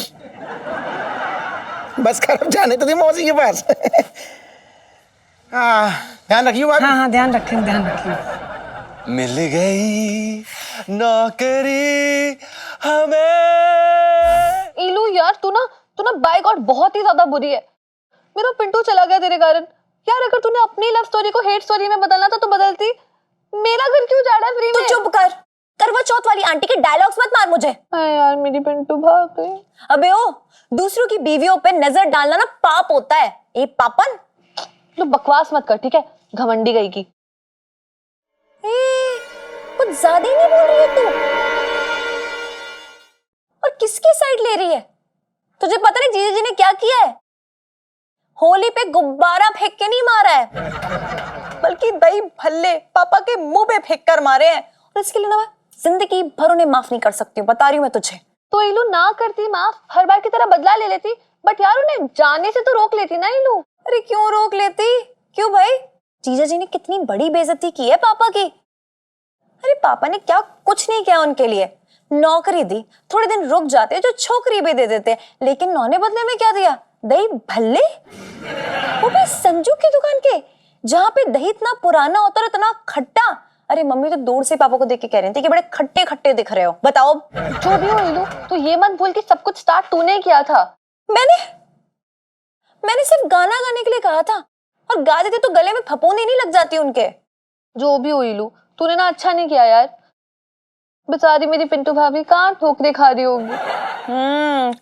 बस कर, जाने तो दे मौसी के पास। हाँ ध्यान रखियो भाभी। हाँ हाँ ध्यान रखें, ध्यान रखें। मिल गई नौकरी हमें। इलू यार, तू ना बाय गॉड बहुत ही ज्यादा बुरी है। मेरा पिंटू चला गया तेरे कारण। यार अगर तूने अपनी लव स्टोरी को हेट स्टोरी में बदलना था तो बदलती। मेरा घर क्यों जा रहा है फ्री में? तू चुप कर, करवा चौथ वाली आंटी के डायलॉग्स मत मार मुझे। यार मेरी पिंटू भाग गई। अबे ओ, दूसरों की बीवियों पे नजर डालना ना पाप होता है। ए पापन, तू बकवास मत कर, ठीक है? घमंडी गई की। कुछ ज्यादा ही नहीं बोल रही है तू। और किसकी साइड ले रही है? तुझे पता नहीं जीजा जी ने क्या किया है? होली पे गुब्बारा फेंक के नहीं मारा है, बल्कि दही भल्ले पापा के मुंह पे फेंक कर मारे हैं। और इसके लिए ना मैं जिंदगी भर उन्हें माफ नहीं कर सकती हूँ, बता रही हूँ मैं तुझे। तो इलू ना करती माफ, हर बार की तरह बदला ले लेती, बट यार उन्हें जाने से तो रोक लेती ना इलू। अरे क्यों रोक लेती? क्यों भाई? जीजा जी ने कितनी बड़ी बेइज्जती की है पापा की। अरे पापा ने क्या कुछ नहीं किया उनके लिए, नौकरी दी, थोड़े दिन रुक जाते, जो छोकरी भी दे देते, लेकिन नौने बदले में क्या दिया? दही भल्ले, वो भी संजू की दुकान के, जहां पे दही इतना पुराना होता और इतना खट्टा। अरे मम्मी तो दूर से पापा को देख के कह रही थी कि बड़े खट्टे खट्टे दिख रहे हो। बताओ। जो भी हो इलू, तो ये मत भूल कि सब कुछ स्टार्ट तूने किया था। मैंने सिर्फ गाना गाने के लिए कहा था, और गा देते तो गले में फफूंदी नहीं लग जाती उनके। जो भी हो इलू, तूने ना अच्छा नहीं किया यार। बेचारी मेरी पिंटू भाभी कहाँ ठोकरे खा रही होगी।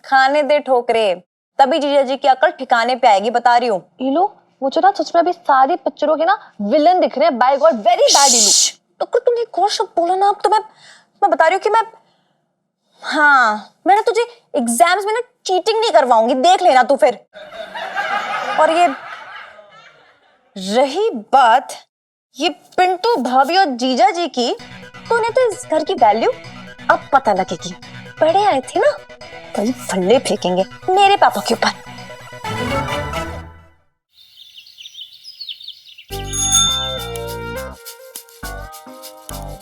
खाने दे ठोकरे, तभी जीजा जी की अकल ठिकाने पे आएगी, बता रही हूँ। इलू, मुझे ना सच में अभी सारी पिक्चरों के ना विलन दिख रहे हैं। बाय गॉड, वेरी बैड इलू। तो तुम एक और शब्द बोला ना, अब तो मैं बता रही हूँ कि मैं ना तुझे एग्जाम्स में ना चीटिंग नहीं करवाऊंगी, देख लेना तू फिर। और ये रही बात ये पिंटू भाभी और जीजा जी की, तो उन्हें तो इस घर की वैल्यू अब पता लगेगी। बड़े आए थे ना, कल फल्ले फेंकेंगे मेरे पापा के ऊपर।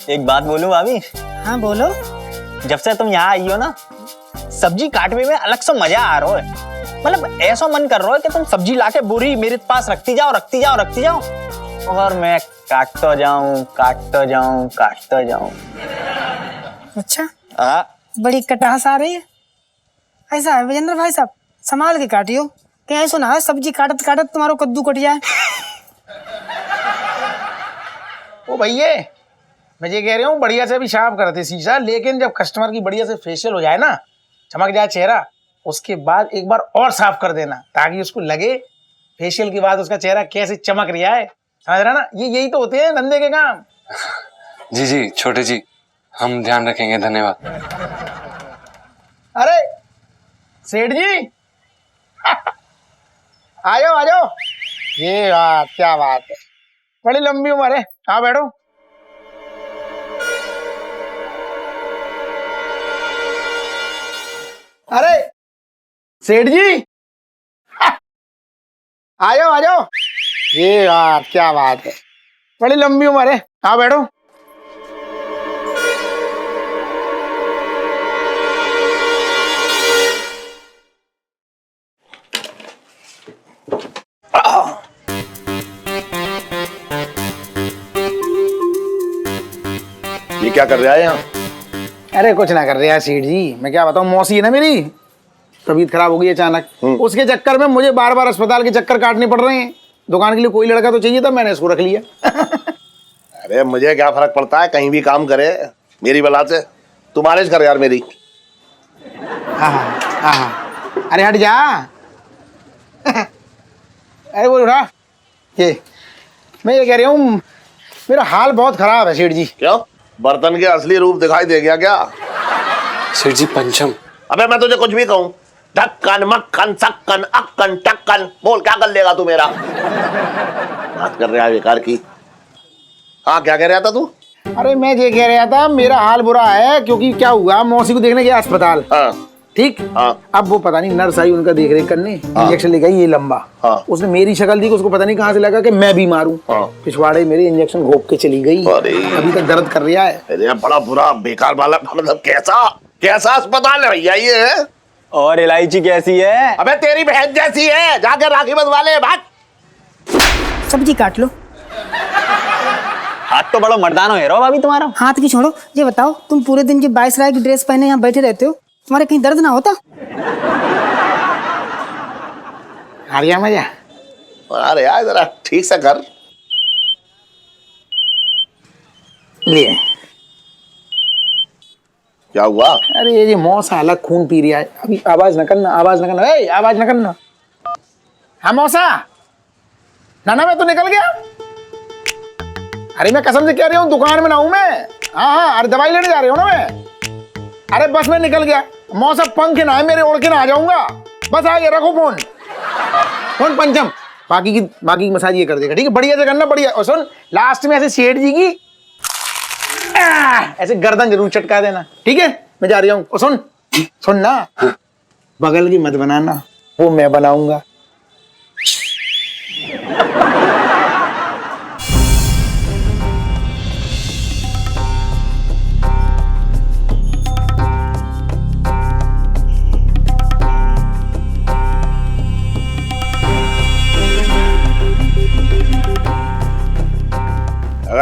एक बात बोलूं भाभी? हाँ बोलो। जब से तुम यहाँ आई हो ना, सब्जी काटने में अलग सा मजा आ रहा है। मतलब ऐसा मन कर रहा है कि तुम सब्जी लाके बुरी मेरे पास रखती जाओ, रखती जाओ, रखती जाओ, और मैं काटता जाऊं, काटता जाऊं, काटता जाऊं। अच्छा, हाँ, बड़ी कटास आ रही है। ऐसा है विजेंद्र भाई साहब, संभाल के काटियो, कहीं ऐसा ना है सब्जी काटत काटत तुम्हारा कद्दू कट जाए। ओ भैया, मैं ये कह रही हूँ बढ़िया से भी साफ करते शीशा, लेकिन जब कस्टमर की बढ़िया से फेशियल हो जाए ना, चमक जाए चेहरा, उसके बाद एक बार और साफ कर देना, ताकि उसको लगे फेशियल के बाद उसका चेहरा कैसे चमक रहा है। समझ रहा ना? यही तो होते हैं धंधे के काम। जी जी छोटे जी, हम ध्यान रखेंगे, धन्यवाद। अरे सेठ जी, आ जाओ आ जाओ। ये बात, क्या बात है, बड़ी लंबी उम्र है। हाँ बैठो। अरे सेठ जी, आ जाओ आ जाओ। ये बात, क्या बात है, बड़ी लंबी उम्र है। हाँ बैठो। ये क्या कर रहा है यहाँ? अरे कुछ ना कर रहे हैं सेठ जी, मैं क्या बताऊं, मौसी है ना मेरी, तबीयत खराब हो गई अचानक, उसके चक्कर में मुझे बार बार अस्पताल के चक्कर काटने पड़ रहे हैं। दुकान के लिए कोई लड़का तो चाहिए था, मैंने इसको रख लिया। अरे मुझे क्या फर्क पड़ता है, कहीं भी काम करे मेरी बला से। तू मालिश कर यार मेरी। हाँ, अरे हट जा। अरे बोल रहा, ये मैं ये कह रही हूँ, मेरा हाल बहुत खराब है सेठ जी। क्यों? बर्तन के असली रूप दिखाई दे गया क्या? सेठ जी पंचम। अबे मैं तुझे कुछ भी कहूँ, ढक्कन मक्खन सक्कन अक्कन टक्कन, बोल क्या कर लेगा तू मेरा? बात कर रहा है बेकार की। हाँ क्या कह रहा था तू? अरे मैं ये कह रहा था, मेरा हाल बुरा है, क्योंकि क्या हुआ, मौसी को देखने गया अस्पताल। हाँ ठीक। हाँ। अब वो पता नहीं नर्स आई उनका देख रेख करने, हाँ। इंजेक्शन लेकर ये लंबा। हाँ। उसने मेरी शक्ल दी, उसको पता नहीं कहाँ से लगा कि मैं बीमार हूँ। हाँ। पिछवाड़े मेरे इंजेक्शन घोप के चली गई, अरे। अभी तक दर्द कर रहा है। अरे बड़ा बुरा बेकार वाला, मतलब कैसा कैसा अस्पताल है भैया ये? और इलायची कैसी है? अबे तेरी बहन जैसी है, जाकर राखी बंधवा ले। भाग। सब्जी काट लो। हाथ तो बड़ा मर्दाना है रो भाभी तुम्हारा। हाथ की छोड़ो, ये बताओ, तुम पूरे दिन की 22 राय की ड्रेस पहने यहाँ बैठे रहते हो, तुम्हारे कहीं दर्द ना होता? आ गया मजा? अरे यार जरा ठीक से कर। लिए क्या हुआ? अरे ये मौसा अलग खून पी रहा है, अभी आवाज न करना, आवाज न करना, ए आवाज न करना। हाँ मौसा, नाना मैं तो निकल गया। अरे मैं कसम से कह रही हूँ, दुकान में ना हूं मैं। हाँ, अरे दवाई लेने जा रही हूँ ना मैं। अरे बस मैं निकल गया। मौसा पंख ना है मेरे, ओढ़ के ना आ जाऊंगा। बस आ गया, रखो फोन। फोन पंचम, बाकी की मसाज ये कर देगा, ठीक है? बढ़िया से करना, बढ़िया। और सुन, लास्ट में ऐसे सेठ जी की ऐसे गर्दन जरूर चटका देना, ठीक है? मैं जा रहा हूँ। और सुन ना, बगल की मत बनाना, वो मैं बनाऊंगा।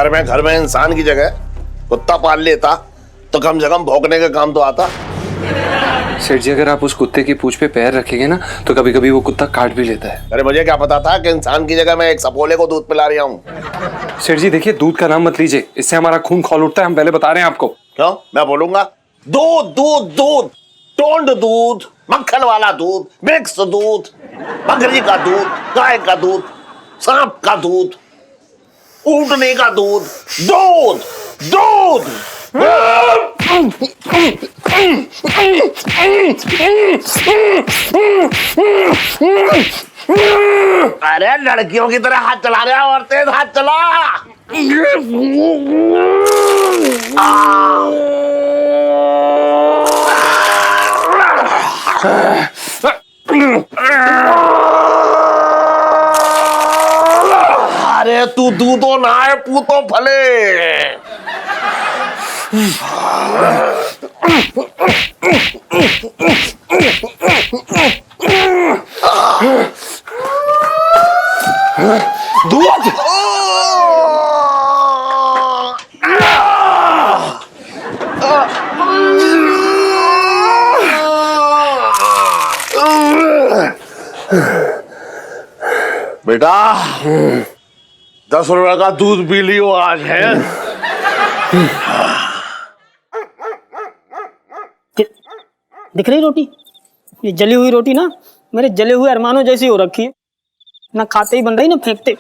अगर मैं घर में इंसान की जगह कुत्ता पाल लेता तो कम से कम भौंकने का काम तो आता। सेठ जी, अगर आप उस कुत्ते की पूंछ पे पैर रखेंगे ना तो कभी कभी वो कुत्ता काट भी लेता है। अरे मुझे क्या पता था कि इंसान की जगह मैं एक सपोले को दूध पिला रहा हूँ। सेठ जी देखिए, दूध का नाम मत लीजिए, इससे हमारा खून खौल उठता है, हम पहले बता रहे हैं आपको। क्यों? मैं बोलूंगा दूध दूध दूध, टोंड दूध, मक्खन वाला दूध, मिक्स दूध, बकरी का दूध, गाय का दूध, सांप का दूध, ऊँटने का दूध, दूध दूध। अरे लड़कियों की तरह हाथ चला रहे हो और तेज हाथ चला। अरे तू दूधो ना है पूतो फले। दूध बेटा 10 रुपए का दूध पी लियो आज है। दिख रही रोटी? ये जली हुई रोटी ना मेरे जले हुए अरमानों जैसी हो रखी है, ना खाते ही बन रही ना फेंकते।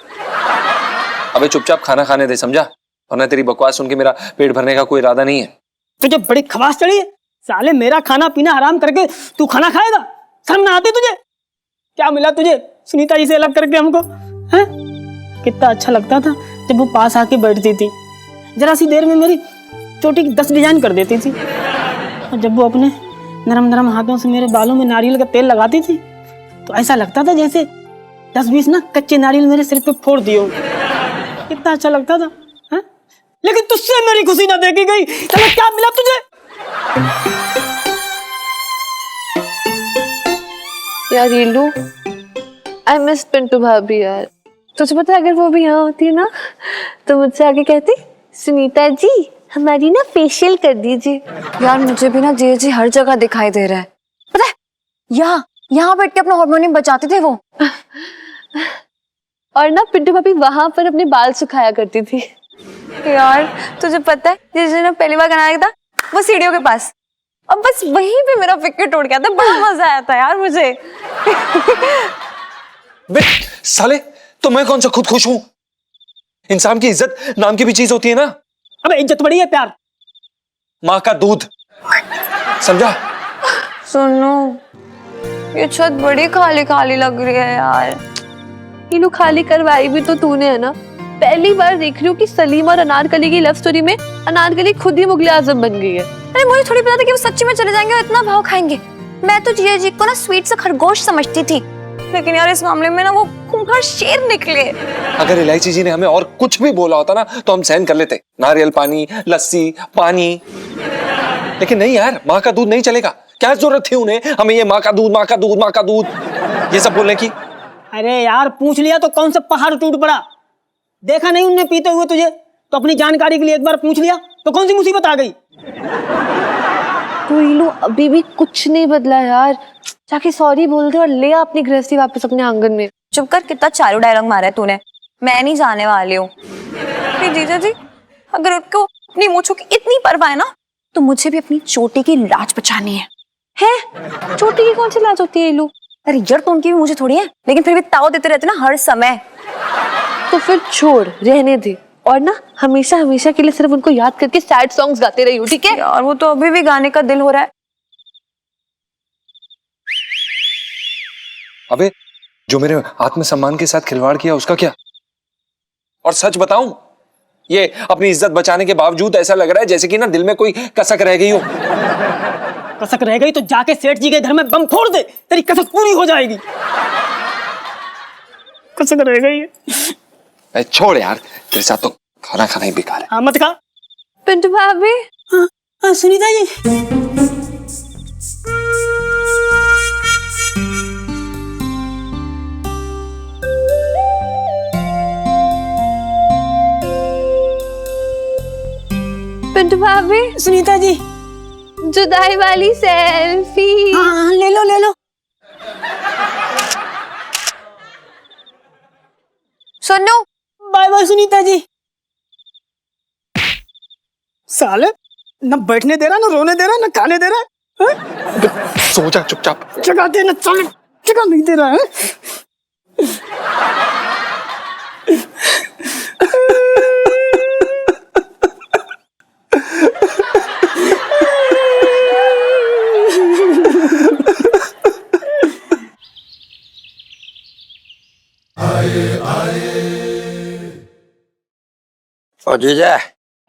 अबे चुपचाप खाना खाने दे, समझा? वरना तेरी बकवास सुन के मेरा पेट भरने का कोई इरादा नहीं है। तुझे बड़ी खवास चढ़ी है साले, मेरा खाना पीना हराम करके तू खाना खाएगा? शर्म ना आती तुझे? क्या मिला तुझे सुनीता जी से अलग करके हमको? हैं? कितना अच्छा लगता था जब वो पास आके बैठती थी, जरा सी देर में मेरी चोटी की 10 डिजाइन कर देती थी, और जब वो अपने नरम नरम हाथों से मेरे बालों में नारियल का तेल लगाती थी तो ऐसा लगता था जैसे 10-20 ना कच्चे नारियल मेरे सिर पे फोड़ दिए हो। कितना अच्छा लगता था। हैं? लेकिन तुझसे मेरी खुशी ना देखी गई। चलो क्या मिला तुझे? यार रीलू, आई मिस पिंटू भाभी यार। तुझे पता है अगर वो भी यहाँ होती है ना तो मुझसे आगे कहती, सुनीता जी हमारी ना फेशियल कर दीजिए। यार मुझे भी ना जी हर जगह दिखाई दे रहा है, पता है? यहाँ बैठ के अपना हार्मोनियम बजाते थे वो। और ना पिंटू भाभी वहां पर अपने बाल सुखाया करती थी। यार तुझे पता है जिस दिन पहली बार गाना था वो सीढ़ियों के पास, और बस वहीं पे मेरा विकेट उड़ गया था। बड़ा मजा आया था यार मुझे। बे साले, तो मैं कौन सा खुद खुश हूं? इंसान की इज्जत नाम की भी चीज होती है ना। अबे इज्जत बड़ी है प्यार। माँ का दूध, समझा? सुनो, ये छत बड़ी खाली खाली लग रही है यार। रीलू खाली करवाई भी तो तूने है ना। पहली बार देख रही हूँ कि सलीम और अनारकली की लव स्टोरी में अनारकली खुद ही मुगले आजम बन गई है। अरे मुझे थोड़ी पता था कि वो सच्ची में चले जाएंगे और इतना भाव खाएंगे। मैं तो जिया जी को ना स्वीट से खरगोश समझती थी, लेकिन यार इस मामले में ना वो खूंखार शेर निकले। अगर इलायची जी ने हमें और कुछ भी बोला होता ना तो हम सहन कर लेते, नारियल पानी, लस्सी, पानी। लेकिन नहीं यार, माँ का दूध नहीं चलेगा। क्या जरूरत थी उन्हें हमें ये माँ का दूध, माँ का दूध, माँ का दूध ये सब बोलने की? अरे यार पूछ लिया तो कौन सा पहाड़ टूट पड़ा? देखा नहीं उनने पीते हुए तुझे? तो अपनी जानकारी के लिए एक बार पूछ लिया तो कौन सी मुसीबत आ गई? तो रीलू अभी भी कुछ नहीं बदला यार। जाके सॉरी बोल दे और ले आ अपनी गृहस्थी वापस अपने आंगन में। चुप कर, कितना चालू डायलॉग मारा है तूने। मैं नहीं जाने वाली हूँ। जीजा जी अगर उनको अपनी मूंछों की इतनी परवाह है ना तो मुझे भी अपनी चोटी की लाज बचानी है। चोटी की कौन सी लाज होती है रीलू? अरे यार तो उनकी भी मुझे थोड़ी है, लेकिन फिर भी ताव देते रहते ना हर समय। तो फिर छोड़, रहने दे, और ना हमेशा हमेशा के लिए सिर्फ उनको याद करके सैड सॉन्ग्स गाते रहियो, ठीक है? यार वो तो अभी भी गाने का दिल हो रहा है। अबे जो मेरे आत्मसम्मान के साथ खिलवाड़ किया उसका क्या? और सच बताऊं, ये अपनी इज्जत बचाने के बावजूद ऐसा लग रहा है जैसे कि ना दिल में कोई कसक रह गई हो। कसक रह गई तो जाके सेठ जी के घर में बम फोड़ दे, तेरी कसक पूरी हो जाएगी। कसक रह गई है। छोड़ यार, तेरे साथ तो खाना खाना ही बेकार है। हाँ मत खा। पिंटू भाभी, हाँ सुनीता जी। पिंटू भाभी, सुनीता जी। जुदाई वाली सेल्फी। हाँ, ले लो ले लो। सुनो, बाय बाय सुनीता जी। साले, न बैठने दे रहा, न रोने दे रहा, न खाने दे रहा है। सो जा चुपचाप। जगह दे न, साले जगह नहीं दे रहा है। ओ जीजा,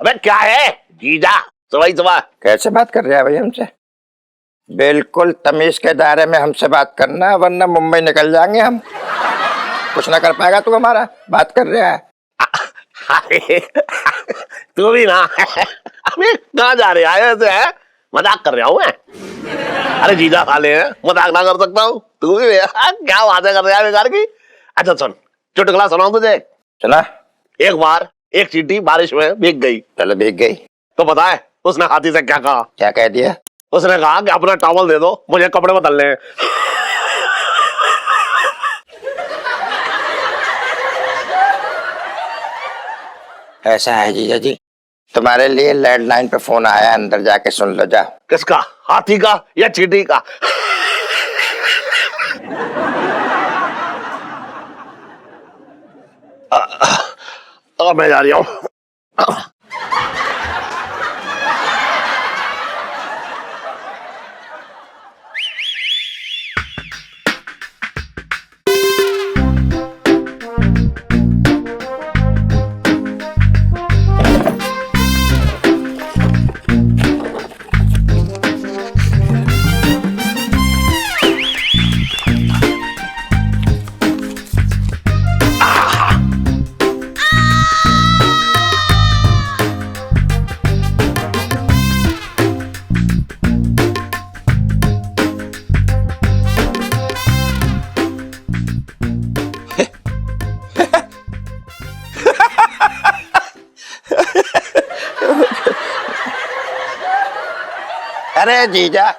अबे क्या है जीजा, सुबह सुबह कैसे बात कर रहे हैं भाई हमसे? बिल्कुल तमीज के दायरे में हमसे बात करना, वरना मुंबई निकल जाएंगे हम। कुछ ना कर पाएगा तू हमारा, बात कर रहा है। अरे तू भी ना अबे कहाँ जा रहे आए ऐसे है? मजाक कर रहा हूँ मैं। अरे जीजा साले हैं, मजाक ना कर सकता हूँ। तू भी क्या बातें कर रहा है बेकार की। अच्छा सुन, चुटकुला सुनाऊं तुझे। सुना। एक बार एक चींटी बारिश में भीग गई। चलो भीग गई तो बताए उसने हाथी से क्या कहा? क्या कह दिया? उसने कहा कि अपना टॉवल दे दो, मुझे कपड़े बदलने हैं। ऐसा है जीजा जी, तुम्हारे लिए लैंडलाइन पे फोन आया, अंदर जाके सुन लो जाओ। किसका, हाथी का या चींटी का? अब मैं जा रही हूँ। अरे जीजा,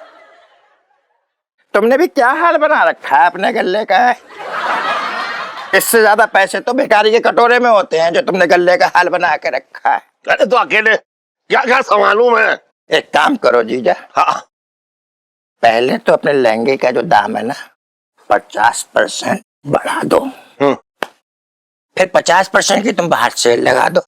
तुमने भी क्या हाल बना रखा है अपने गल्ले का है? इससे ज्यादा पैसे तो भिखारी के कटोरे में होते हैं, जो तुमने गल्ले का हाल बना के रखा है। अरे तो अकेले क्या क्या संभालूं मैं? एक काम करो जीजा, हाँ, पहले तो अपने लहंगे का जो दाम है ना 50% बढ़ा दो। फिर 50% की तुम बाहर सेल लगा दो।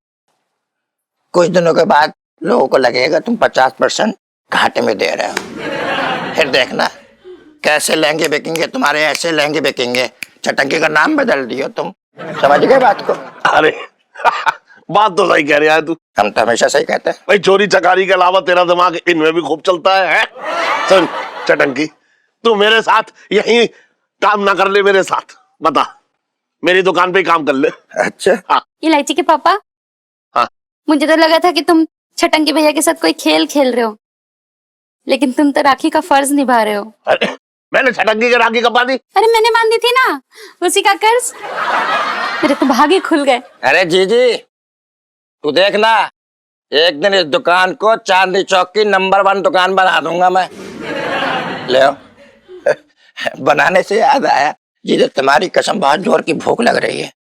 कुछ दिनों के बाद लोगों को लगेगा तुम 50% घाटे में दे रहे हो। फिर देखना कैसे लहंगे बिकेंगे तुम्हारे, ऐसे लहंगे बिकेंगे। चटंकी का नाम बदल दियो तुम। समझ गए बात को? अरे बात तो सही कह रहा है तू। हम तो हमेशा सही कहते हैं भाई, चोरी चकारी के अलावा तेरा दिमाग इनमें भी खूब चलता है? सुन चटंकी, तू मेरे साथ यही काम ना कर ले, मेरे साथ बता, मेरी दुकान पे ही काम कर ले। अच्छा हाँ। इलायची के पापा। हाँ। मुझे तो लगा था कि तुम छटंकी भैया के साथ कोई खेल खेल रहे हो, लेकिन तुम तो राखी का फर्ज निभा रहे हो। अरे मैंने छटंकी के राखी कब बांधी? अरे मैंने मान दी थी ना, उसी का कर्ज। मेरे तो भागे खुल गए। अरे जीजी, तू देखना, एक दिन इस दुकान को चांदनी चौक की नंबर 1 दुकान बना दूंगा मैं। ले आओ। बनाने से याद आया जीजी, तुम्हारी कसम बहुत जोर की भूख लग रही है।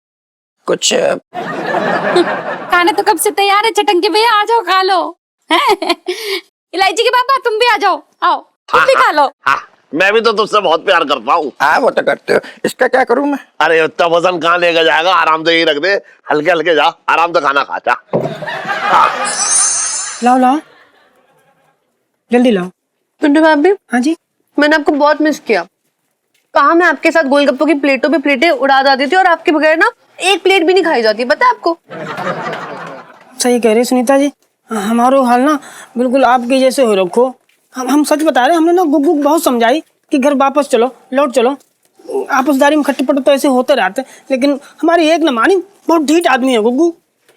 कुछ खाना तो कब से तैयार है, चटंकी भैया आ जाओ खा लो। इलायची के पापा तुम भी आ जाओ, आओ तुम भी खा लो। हाँ, मैं भी तो तुझसे बहुत प्यार करता हूँ। हाँ वो तो करते हो, इसका क्या करूं मैं? अरे इतना वजन कहाँ लेकर जाएगा, आराम से ही रख दे, हल्के हल्के जा, आराम से खाना खा जा। लाओ लाओ, जल्दी लाओ। पिंटू भाभी, हाँ जी। मैंने आपको बहुत मिस किया। कहा मैं आपके साथ गोलगप्पों की प्लेटों पे प्लेटें उड़ा देती थी और आपके बगैर ना एक प्लेट भी नहीं खाई जाती, पता है आपको? सही कह रही सुनीता जी, हमारो हाल ना बिल्कुल आपके जैसे हो रखो। हम सच बता रहे, हमने ना गुग्गू को बहुत समझाई कि घर वापस चलो, लौट चलो। आपसदारी में खट्टे-पट्टे तो ऐसे होते रहते, लेकिन हमारी एक न मानी। बहुत ढीठ आदमी है गुग्गू।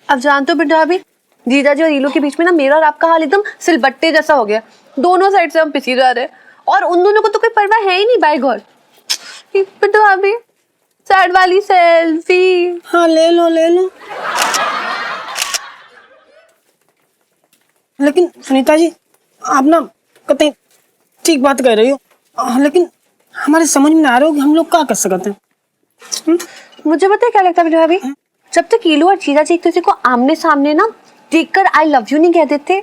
अब जानते हो पिंटू भाभी, जीजा जी और रीलू के बीच में ना मेरा और आपका हाल एकदम सिलबट्टे जैसा हो गया। दोनों साइड से हम पिसी जा रहे हैं और उन दोनों को तो कोई परवाह है ही नहीं। Bye God. पिंटू भाभी, सैड वाली सेल्फी। हाँ ले लो ले लो। लेकिन सुनीता जी, आप ना कतई ठीक बात कह रही हो, लेकिन हमारे समझ में ना आ रहा हो कि हम लोग क्या कर सकते हैं। मुझे पता है क्या लगता है मेरे भाभी, जब तक ईलू और जीजा जी एक दूसरे को आमने सामने ना देखकर आई लव यू नहीं कह देते,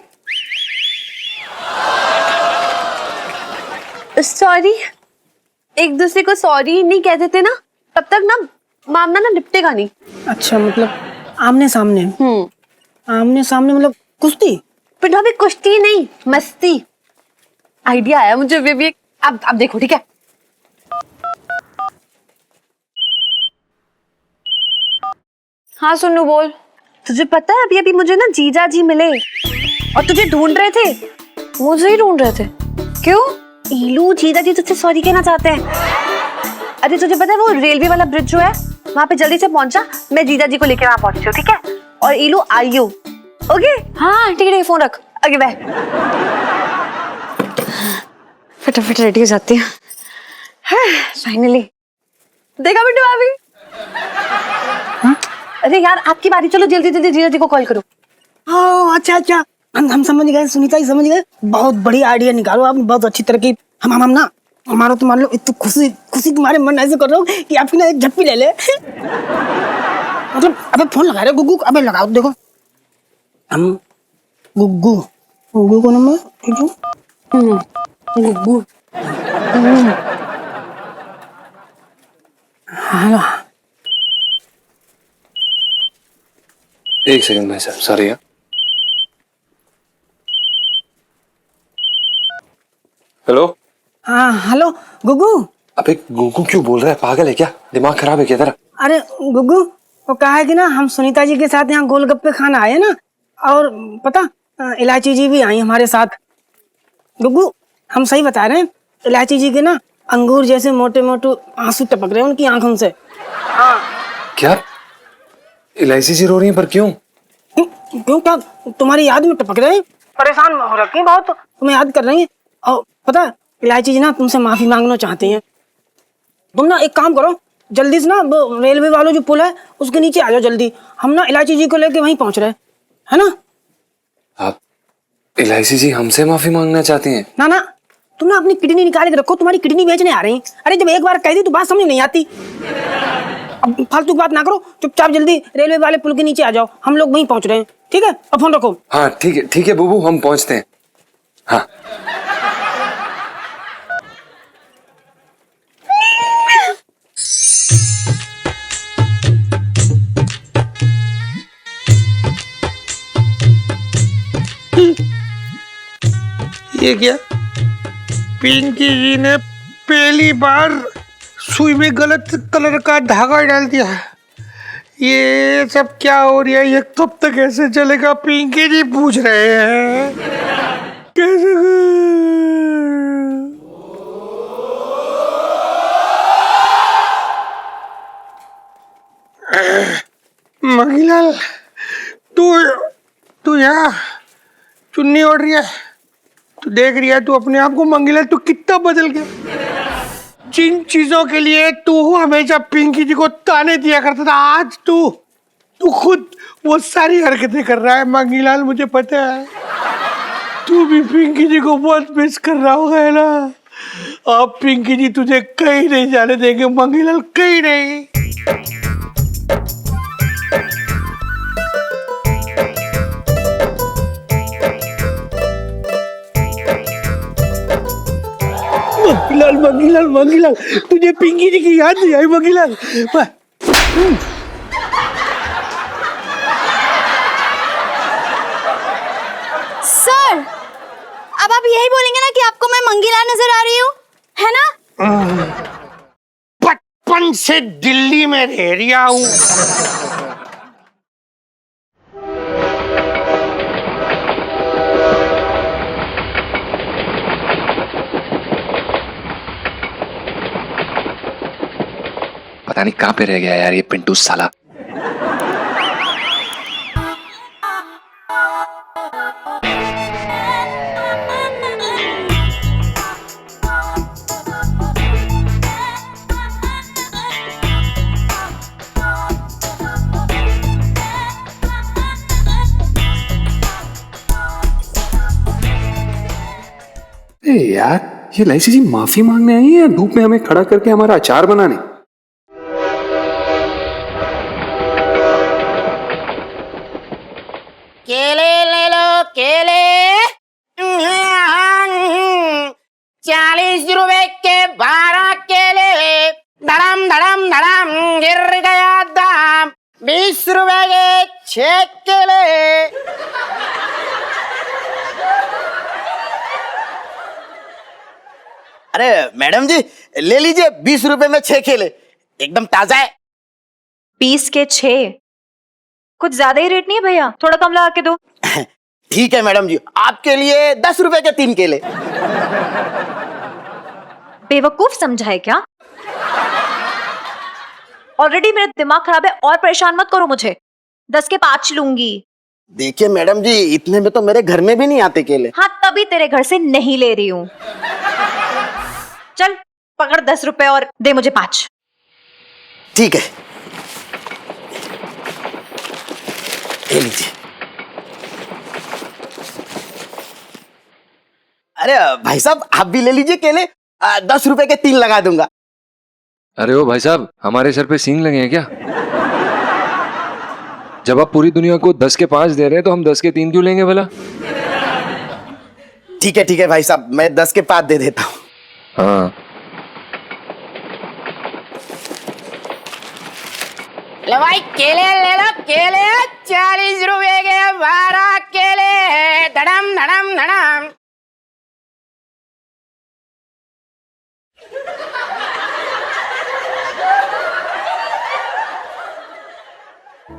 सॉरी, एक दूसरे को सॉरी नहीं कह देते ना, तब तक ना मामला ना निपटेगा नहीं। अच्छा, मतलब आमने सामने? आमने सामने मतलब कुश्ती? पर भाभी कुश्ती नहीं, मस्ती। आइडिया आया मुझे बेबी, अब देखो ठीक है। हाँ सुनो, बोल। तुझे पता है अभी अभी मुझे ना जीजा जी मिले और तुझे ढूंढ रहे थे। मुझे ही ढूंढ रहे थे? क्यों? ईलू जीजा जी तुझसे सॉरी कहना चाहते हैं। अरे तुझे पता है वो रेलवे वाला ब्रिज जो है वहां पे जल्दी से पहुंचा, मैं जीजा जी को लेकर वहां पहुंची हूँ, ठीक है? और ईलू आई हो। ओके हाँ ठीक है, फोन रख। Okay bye. फटाफट रेडी हो जाती है। फाइनली देखा बिट्टू भाभी। अरे यार आपकी बारी, चलो जल्दी जल्दी जीजा जी को कॉल करो। अच्छा अच्छा, हम समझ गए, सुनीता जी समझ गए। बहुत बढ़िया आइडिया निकालो आपने, बहुत अच्छी तरकीब। हम ना हमारा तो मान लो इतनी खुशी खुशी तुम्हारे मन ऐसे कर रहा हूँ कि आपकी ना एक झप्पी ले ले। मतलब अबे फोन लगा रहे गुग्गू, अबे लगाओ, देखो हम गुग्गू को नंबर गुग्गू। हेलो, एक सेकंड भाई साहब, सॉरी। हेलो। हाँ हेलो गुग्गू। अबे गुग्गू क्यों बोल रहा है? पागल है क्या? दिमाग खराब है क्या तेरा? अरे गुग्गू, वो कहा है कि ना हम सुनीता जी के साथ यहाँ गोलगप्पे खाना आए ना, और पता इलायची जी भी आई हमारे साथ। गुग्गू हम सही बता रहे हैं, इलायची जी के ना अंगूर जैसे मोटे मोटे आंसू टपक रहे हैं उनकी आंखों से। हाँ। क्या इलायची जी रो रही है? पर क्यों? क्यों क्या तुम्हारी याद में टपक रहे हैं? परेशान हो रखी हैं बहुत, तुम्हें याद कर रही हैं। और पता इलायची जी ना तुमसे माफी मांगना चाहती हैं। तुम ना एक काम करो, जल्दी से ना वो रेलवे वालों जो पुल है उसके नीचे आ जाओ जल्दी। हम ना इलायची जी को लेके वहीं पहुंच रहे हैं, है ना? आप इलायची जी हमसे माफी मांगना चाहती हैं? ना तुम ना अपनी किडनी निकाल के रखो, तुम्हारी किडनी बेचने आ रही हैं। अरे जब एक बार कह दी तो बात समझ नहीं आती। अब फालतू की बात ना करो, चुपचाप जल्दी रेलवे वाले पुल के नीचे आ जाओ, हम लोग वहीं पहुंच रहे हैं, ठीक है? अब फोन रखो। हाँ ठीक है बुबू, हम पहुंचते हैं। हाँ ये क्या, पिंकी जी ने पहली बार सुई में गलत कलर का धागा डाल दिया। ये सब क्या हो रहा है? ये कब तक ऐसे चलेगा? पिंकी जी पूछ रहे हैं कैसे? मंगीलाल, तू यहाँ चुन्नी ओढ़ रही है, तू देख रही है, तू अपने आप को मंगीलाल तू कितना बदल गया। जिन चीजों के लिए तू हमेशा पिंकी जी को ताने दिया करता था, आज तू खुद वो सारी हरकतें कर रहा है। मंगीलाल मुझे पता है तू भी पिंकी जी को बहुत मिस कर रहा होगा, है ना? अब पिंकी जी तुझे कहीं नहीं जाने देंगे मंगीलाल, कहीं नहीं। मंगीलाल, तुझे पिंकी जी की याद नहीं आई मंगीलाल? सर, अब आप यही बोलेंगे ना कि आपको मैं मंगीलाल नजर आ रही हूँ, है ना? बचपन से दिल्ली में रह रहा हूँ। पता नहीं कहाँ पे रह गया यार ये पिंटू साला। यार, ये लाइसी जी माफी मांगने आई है या धूप में हमें खड़ा करके हमारा अचार बनाने? केले ले लो केले, 40 रुपए के 12 केले, धड़म धड़म धड़म गिर गया दाम, 20 रुपए के 6 केले। अरे मैडम जी ले लीजिए, 20 रुपए में 6 केले, एकदम ताजा है। 20 के 6 कुछ ज्यादा ही रेट नहीं है भैया, थोड़ा कम लगा के दो। ठीक है मैडम जी, आपके लिए 10 रुपए के 3 केले। बेवकूफ समझा है क्या? ऑलरेडी मेरा दिमाग खराब है और परेशान मत करो मुझे। 10 के 5 लूंगी। देखिए मैडम जी, इतने में तो मेरे घर में भी नहीं आते केले। हाँ तभी तेरे घर से नहीं ले रही हूँ। चल पकड़ 10 रुपए और दे मुझे 5। ठीक है, ले लीजिए। अरे भाई साहब आप भी ले लीजिए केले, 10 रुपए के 3 लगा दूंगा। अरे ओ भाई साहब, हमारे सर पे सींग लगे हैं क्या? जब आप पूरी दुनिया को 10 के 5 दे रहे हैं तो हम 10 के 3 क्यों लेंगे भला? ठीक है भाई साहब, मैं 10 के 5 दे देता हूँ। हाँ लो भाई केले ले लो केले, 40 रुपए के 12 केले, धड़म धड़म धड़म।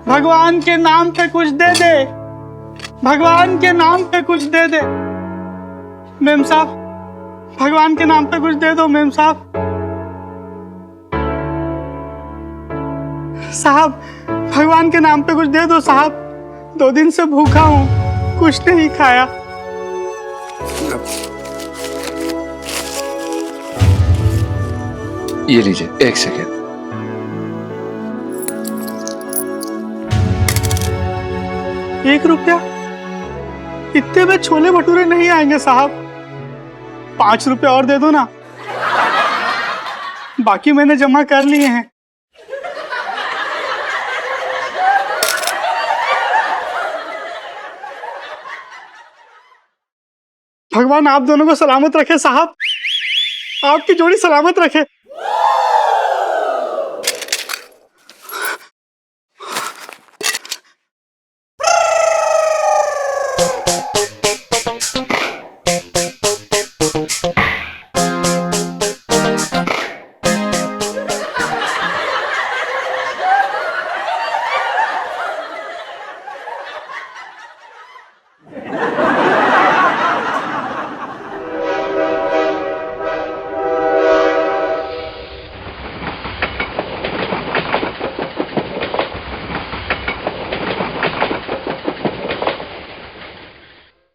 भगवान के नाम पे कुछ दे दे, भगवान के नाम पे कुछ दे दे मेम साहब, भगवान के नाम पे कुछ दे दो मेम साहब। साहब भगवान के नाम पे कुछ दे दो साहब, 2 दिन से भूखा हूँ, कुछ नहीं खाया। ये लीजिए, 1 सेकेंड। ₹1? इतने में छोले भटूरे नहीं आएंगे साहब, 5 रुपए और दे दो ना, बाकी मैंने जमा कर लिए हैं। भगवान आप दोनों को सलामत रखे साहब, आपकी जोड़ी सलामत रखे।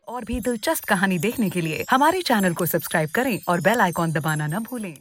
और भी दिलचस्प कहानी देखने के लिए हमारे चैनल को सब्सक्राइब करें और बेल आइकॉन दबाना न भूलें।